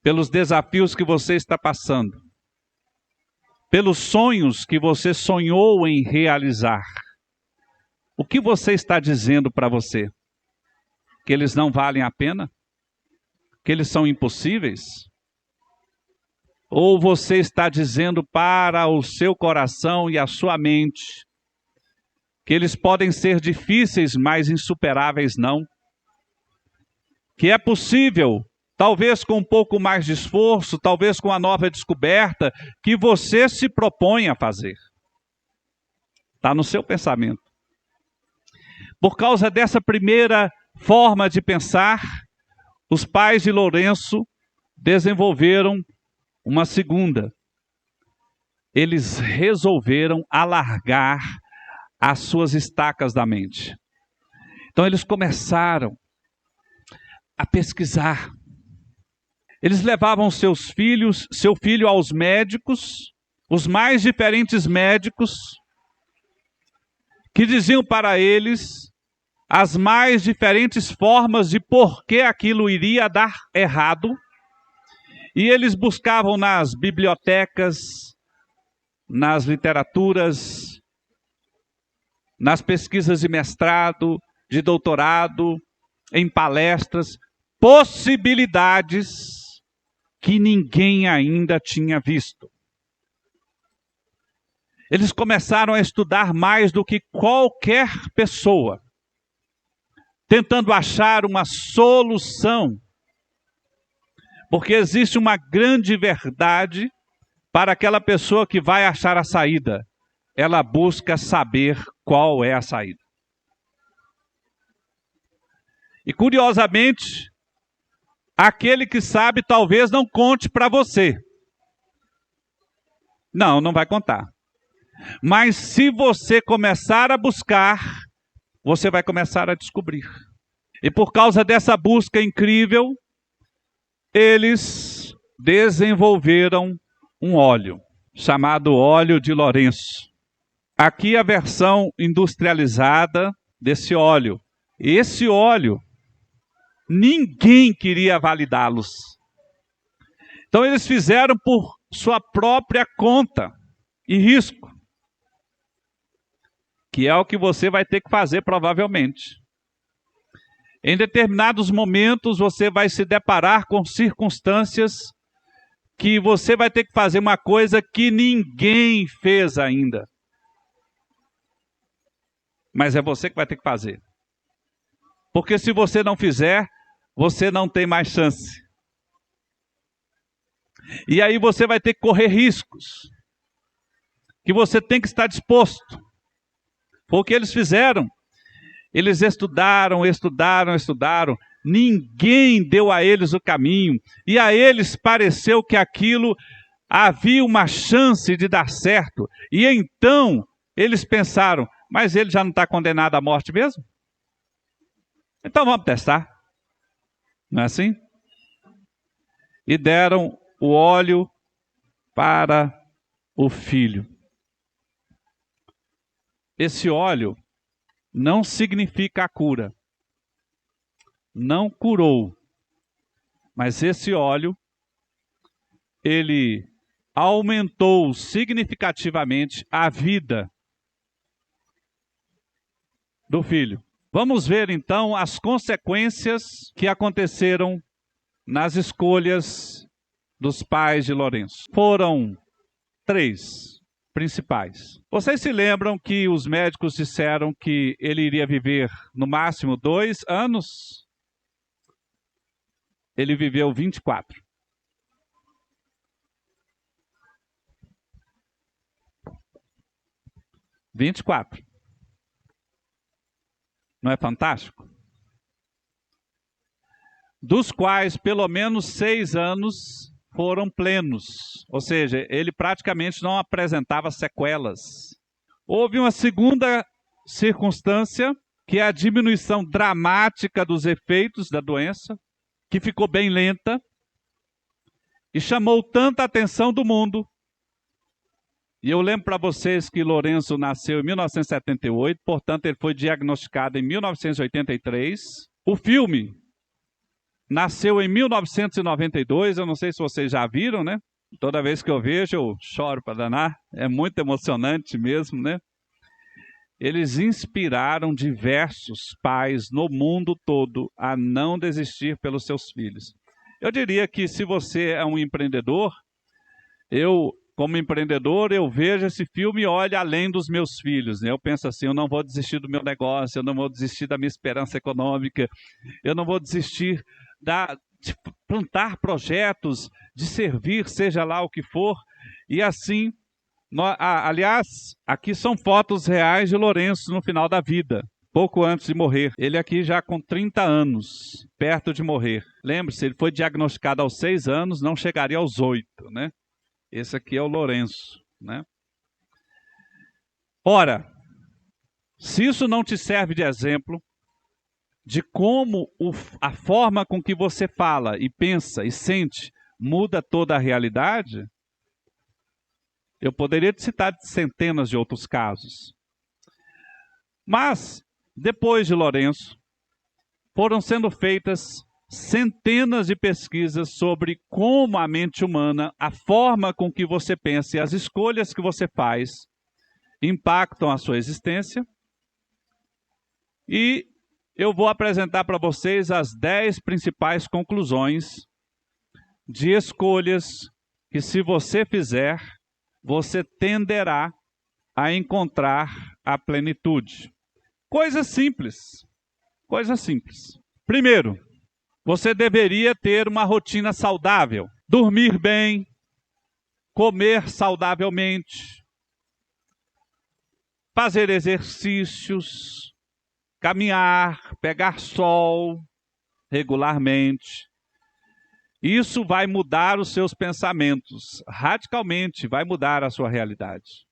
Pelos desafios que você está passando, pelos sonhos que você sonhou em realizar, o que você está dizendo para você? Que eles não valem a pena? Que eles são impossíveis? Ou você está dizendo para o seu coração e a sua mente que eles podem ser difíceis, mas insuperáveis não? Que é possível, talvez com um pouco mais de esforço, talvez com a nova descoberta, que você se propõe a fazer. Está no seu pensamento. Por causa dessa primeira forma de pensar, os pais de Lourenço desenvolveram uma segunda. Eles resolveram alargar as suas estacas da mente. Então eles começaram a pesquisar. Eles levavam seu filho aos médicos, os mais diferentes médicos, que diziam para eles as mais diferentes formas de por que aquilo iria dar errado. E eles buscavam nas bibliotecas, nas literaturas, nas pesquisas de mestrado, de doutorado, em palestras, possibilidades que ninguém ainda tinha visto. Eles começaram a estudar mais do que qualquer pessoa, tentando achar uma solução. Porque existe uma grande verdade para aquela pessoa que vai achar a saída. Ela busca saber qual é a saída. E curiosamente, aquele que sabe talvez não conte para você. Não vai contar. Mas se você começar a buscar, você vai começar a descobrir. E por causa dessa busca incrível, eles desenvolveram um óleo, chamado óleo de Lourenço. Aqui a versão industrializada desse óleo. Esse óleo, ninguém queria validá-los. Então eles fizeram por sua própria conta e risco, que é o que você vai ter que fazer provavelmente. Em determinados momentos você vai se deparar com circunstâncias que você vai ter que fazer uma coisa que ninguém fez ainda. Mas é você que vai ter que fazer. Porque se você não fizer, você não tem mais chance. E aí você vai ter que correr riscos, que você tem que estar disposto. Foi o que eles fizeram. Eles estudaram. Ninguém deu a eles o caminho. E a eles pareceu que aquilo havia uma chance de dar certo. E então eles pensaram, mas ele já não está condenado à morte mesmo? Então vamos testar. Não é assim? E deram o óleo para o filho. Esse óleo não significa a cura. Não curou. Mas esse óleo, ele aumentou significativamente a vida do filho. Vamos ver então as consequências que aconteceram nas escolhas dos pais de Lourenço. Foram 3 principais. Vocês se lembram que os médicos disseram que ele iria viver no máximo 2 anos? Ele viveu 24. Não é fantástico? Dos quais pelo menos 6 anos foram plenos, ou seja, ele praticamente não apresentava sequelas. Houve uma segunda circunstância, que é a diminuição dramática dos efeitos da doença, que ficou bem lenta, e chamou tanta atenção do mundo. E eu lembro para vocês que Lourenço nasceu em 1978, portanto ele foi diagnosticado em 1983. O filme nasceu em 1992, eu não sei se vocês já viram, né? Toda vez que eu vejo, eu choro para danar. É muito emocionante mesmo, né? Eles inspiraram diversos pais no mundo todo a não desistir pelos seus filhos. Eu diria que se você é um empreendedor, como empreendedor, eu vejo esse filme e olho além dos meus filhos, né? Eu penso assim, eu não vou desistir do meu negócio, eu não vou desistir da minha esperança econômica, eu não vou desistir de plantar projetos, de servir, seja lá o que for. E assim, aliás, aqui são fotos reais de Lourenço no final da vida, pouco antes de morrer. Ele aqui já com 30 anos, perto de morrer. Lembre-se, ele foi diagnosticado aos 6 anos, não chegaria aos 8, né? Esse aqui é o Lourenço, né? Ora, se isso não te serve de exemplo de como a forma com que você fala e pensa e sente muda toda a realidade, eu poderia te citar centenas de outros casos. Mas, depois de Lourenço, foram sendo feitas centenas de pesquisas sobre como a mente humana, a forma com que você pensa e as escolhas que você faz impactam a sua existência. E eu vou apresentar para vocês as 10 principais conclusões de escolhas que, se você fizer, você tenderá a encontrar a plenitude. Coisa simples. Coisa simples. Primeiro, você deveria ter uma rotina saudável. Dormir bem, comer saudavelmente, fazer exercícios, caminhar, pegar sol regularmente. Isso vai mudar os seus pensamentos, radicalmente vai mudar a sua realidade.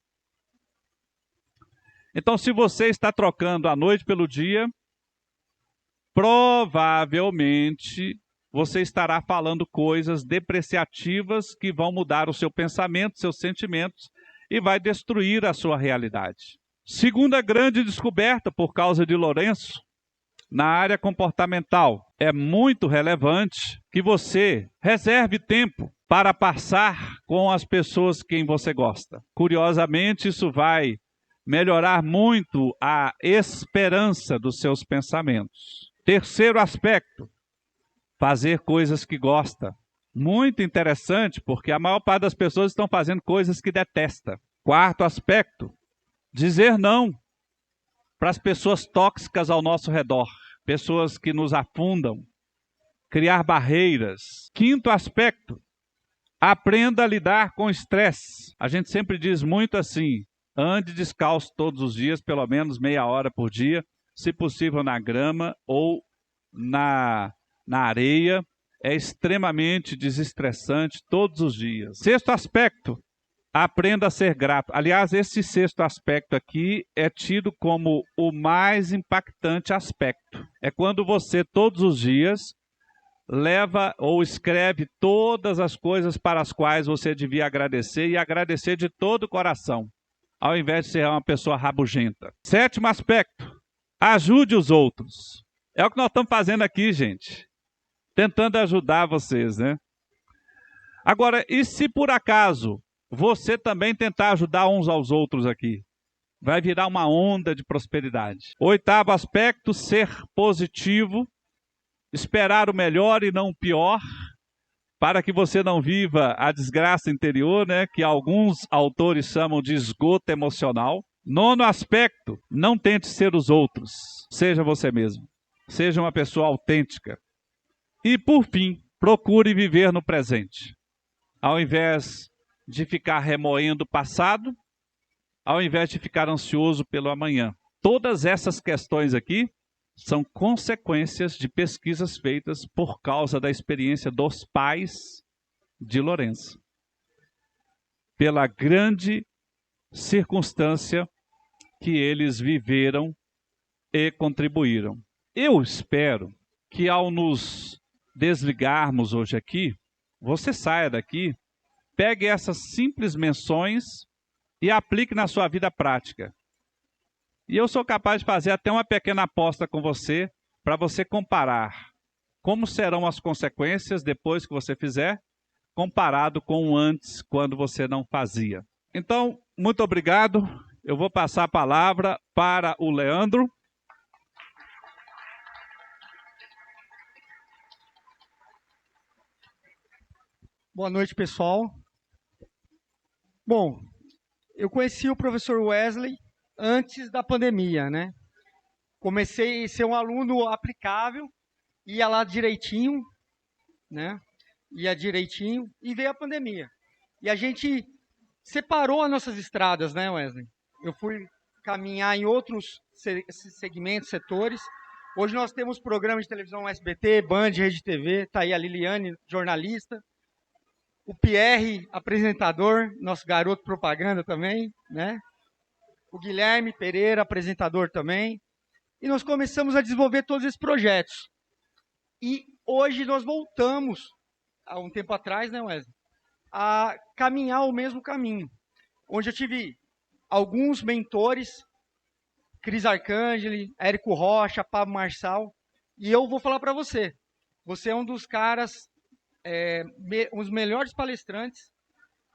Então, se você está trocando a noite pelo dia, provavelmente você estará falando coisas depreciativas que vão mudar o seu pensamento, seus sentimentos e vai destruir a sua realidade. Segunda grande descoberta por causa de Lourenço, na área comportamental, é muito relevante que você reserve tempo para passar com as pessoas quem você gosta. Curiosamente, isso vai melhorar muito a esperança dos seus pensamentos. Terceiro aspecto, fazer coisas que gosta. Muito interessante, porque a maior parte das pessoas estão fazendo coisas que detesta. Quarto aspecto, dizer não para as pessoas tóxicas ao nosso redor, pessoas que nos afundam, criar barreiras. Quinto aspecto, aprenda a lidar com o estresse. A gente sempre diz muito assim, ande descalço todos os dias, pelo menos meia hora por dia, se possível na grama ou na areia. É extremamente desestressante todos os dias. Sexto aspecto, aprenda a ser grato. Aliás, esse sexto aspecto aqui é tido como o mais impactante aspecto. É quando você todos os dias leva ou escreve todas as coisas para as quais você devia agradecer e agradecer de todo o coração, ao invés de ser uma pessoa rabugenta. Sétimo aspecto, ajude os outros. É o que nós estamos fazendo aqui, gente. Tentando ajudar vocês, né? Agora, e se por acaso você também tentar ajudar uns aos outros aqui? Vai virar uma onda de prosperidade. Oitavo aspecto, ser positivo, esperar o melhor e não o pior, para que você não viva a desgraça interior, né? Que alguns autores chamam de esgoto emocional. Nono aspecto, não tente ser os outros. Seja você mesmo. Seja uma pessoa autêntica. E, por fim, procure viver no presente. Ao invés de ficar remoendo o passado, ao invés de ficar ansioso pelo amanhã. Todas essas questões aqui são consequências de pesquisas feitas por causa da experiência dos pais de Lourenço. Pela grande circunstância que eles viveram e contribuíram. Eu espero que ao nos desligarmos hoje aqui, você saia daqui, pegue essas simples menções e aplique na sua vida prática. E eu sou capaz de fazer até uma pequena aposta com você, para você comparar como serão as consequências depois que você fizer, comparado com o antes, quando você não fazia. Então, muito obrigado. Eu vou passar a palavra para o Leandro. Boa noite, pessoal. Bom, eu conheci o professor Wesley antes da pandemia, né? Comecei a ser um aluno aplicável, ia lá direitinho, né? Ia direitinho e veio a pandemia. E a gente separou as nossas estradas, né, Wesley? Eu fui caminhar em outros segmentos, setores. Hoje nós temos programas de televisão SBT, Band, Rede TV, tá aí a Liliane, jornalista. O Pierre, apresentador, nosso garoto propaganda também, né? O Guilherme Pereira, apresentador também. E nós começamos a desenvolver todos esses projetos. E hoje nós voltamos, há um tempo atrás, né, Wesley, a caminhar o mesmo caminho. Onde eu tive alguns mentores, Cris Arcangeli, Érico Rocha, Pablo Marçal. E eu vou falar para você, você é um dos caras... um dos melhores palestrantes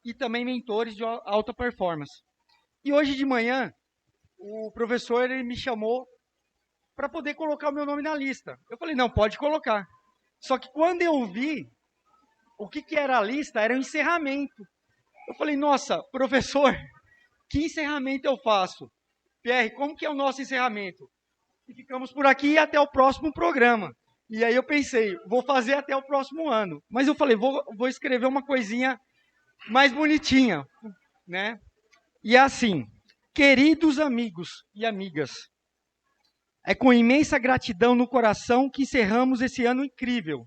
e também mentores de alta performance. E hoje de manhã, o professor ele me chamou para poder colocar o meu nome na lista. Eu falei, não, pode colocar. Só que quando eu vi o que era a lista, era um encerramento. Eu falei, nossa, professor, que encerramento eu faço? Pierre, como que é o nosso encerramento? E ficamos por aqui até o próximo programa. E aí eu pensei, vou fazer até o próximo ano. Mas eu falei, vou escrever uma coisinha mais bonitinha, né? E é assim, queridos amigos e amigas, é com imensa gratidão no coração que encerramos esse ano incrível,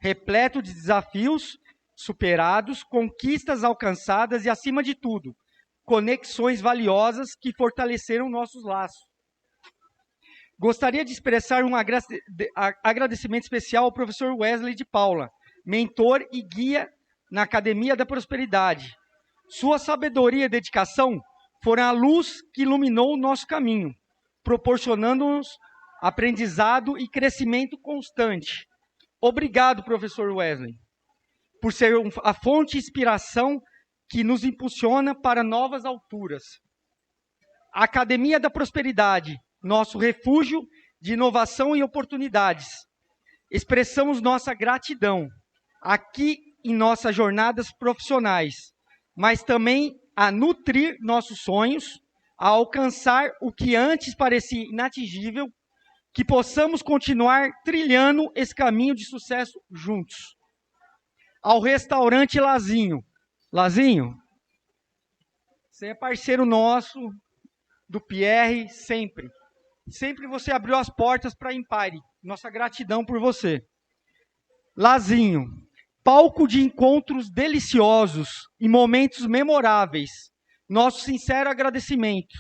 repleto de desafios superados, conquistas alcançadas e, acima de tudo, conexões valiosas que fortaleceram nossos laços. Gostaria de expressar um agradecimento especial ao professor Wesley de Paula, mentor e guia na Academia da Prosperidade. Sua sabedoria e dedicação foram a luz que iluminou o nosso caminho, proporcionando-nos aprendizado e crescimento constante. Obrigado, professor Wesley. por ser a fonte de inspiração que nos impulsiona para novas alturas. A Academia da Prosperidade, nosso refúgio de inovação e oportunidades. Expressamos nossa gratidão aqui em nossas jornadas profissionais, mas também a nutrir nossos sonhos, a alcançar o que antes parecia inatingível, que possamos continuar trilhando esse caminho de sucesso juntos. Ao restaurante Lazinho. Lazinho, você é parceiro nosso, do Pierre, sempre. Sempre você abriu as portas para a Empire. Nossa gratidão por você. Lazinho, palco de encontros deliciosos e momentos memoráveis. Nosso sincero agradecimento.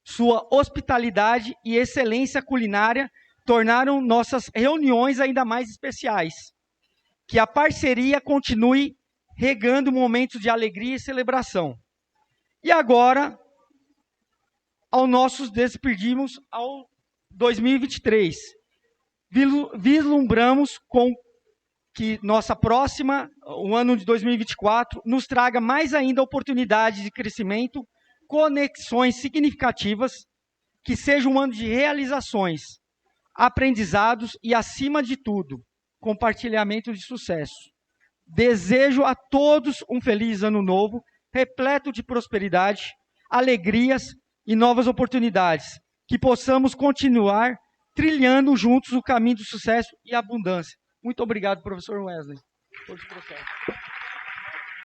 Sua hospitalidade e excelência culinária tornaram nossas reuniões ainda mais especiais. Que a parceria continue regando momentos de alegria e celebração. E agora, ao nossos despedimos ao 2023. Vislumbramos com que nossa próxima, o ano de 2024, nos traga mais ainda oportunidades de crescimento, conexões significativas, que seja um ano de realizações, aprendizados e, acima de tudo, compartilhamento de sucesso. Desejo a todos um feliz ano novo, repleto de prosperidade, alegrias e novas oportunidades, que possamos continuar trilhando juntos o caminho do sucesso e abundância. Muito obrigado, professor Wesley, por esse processo.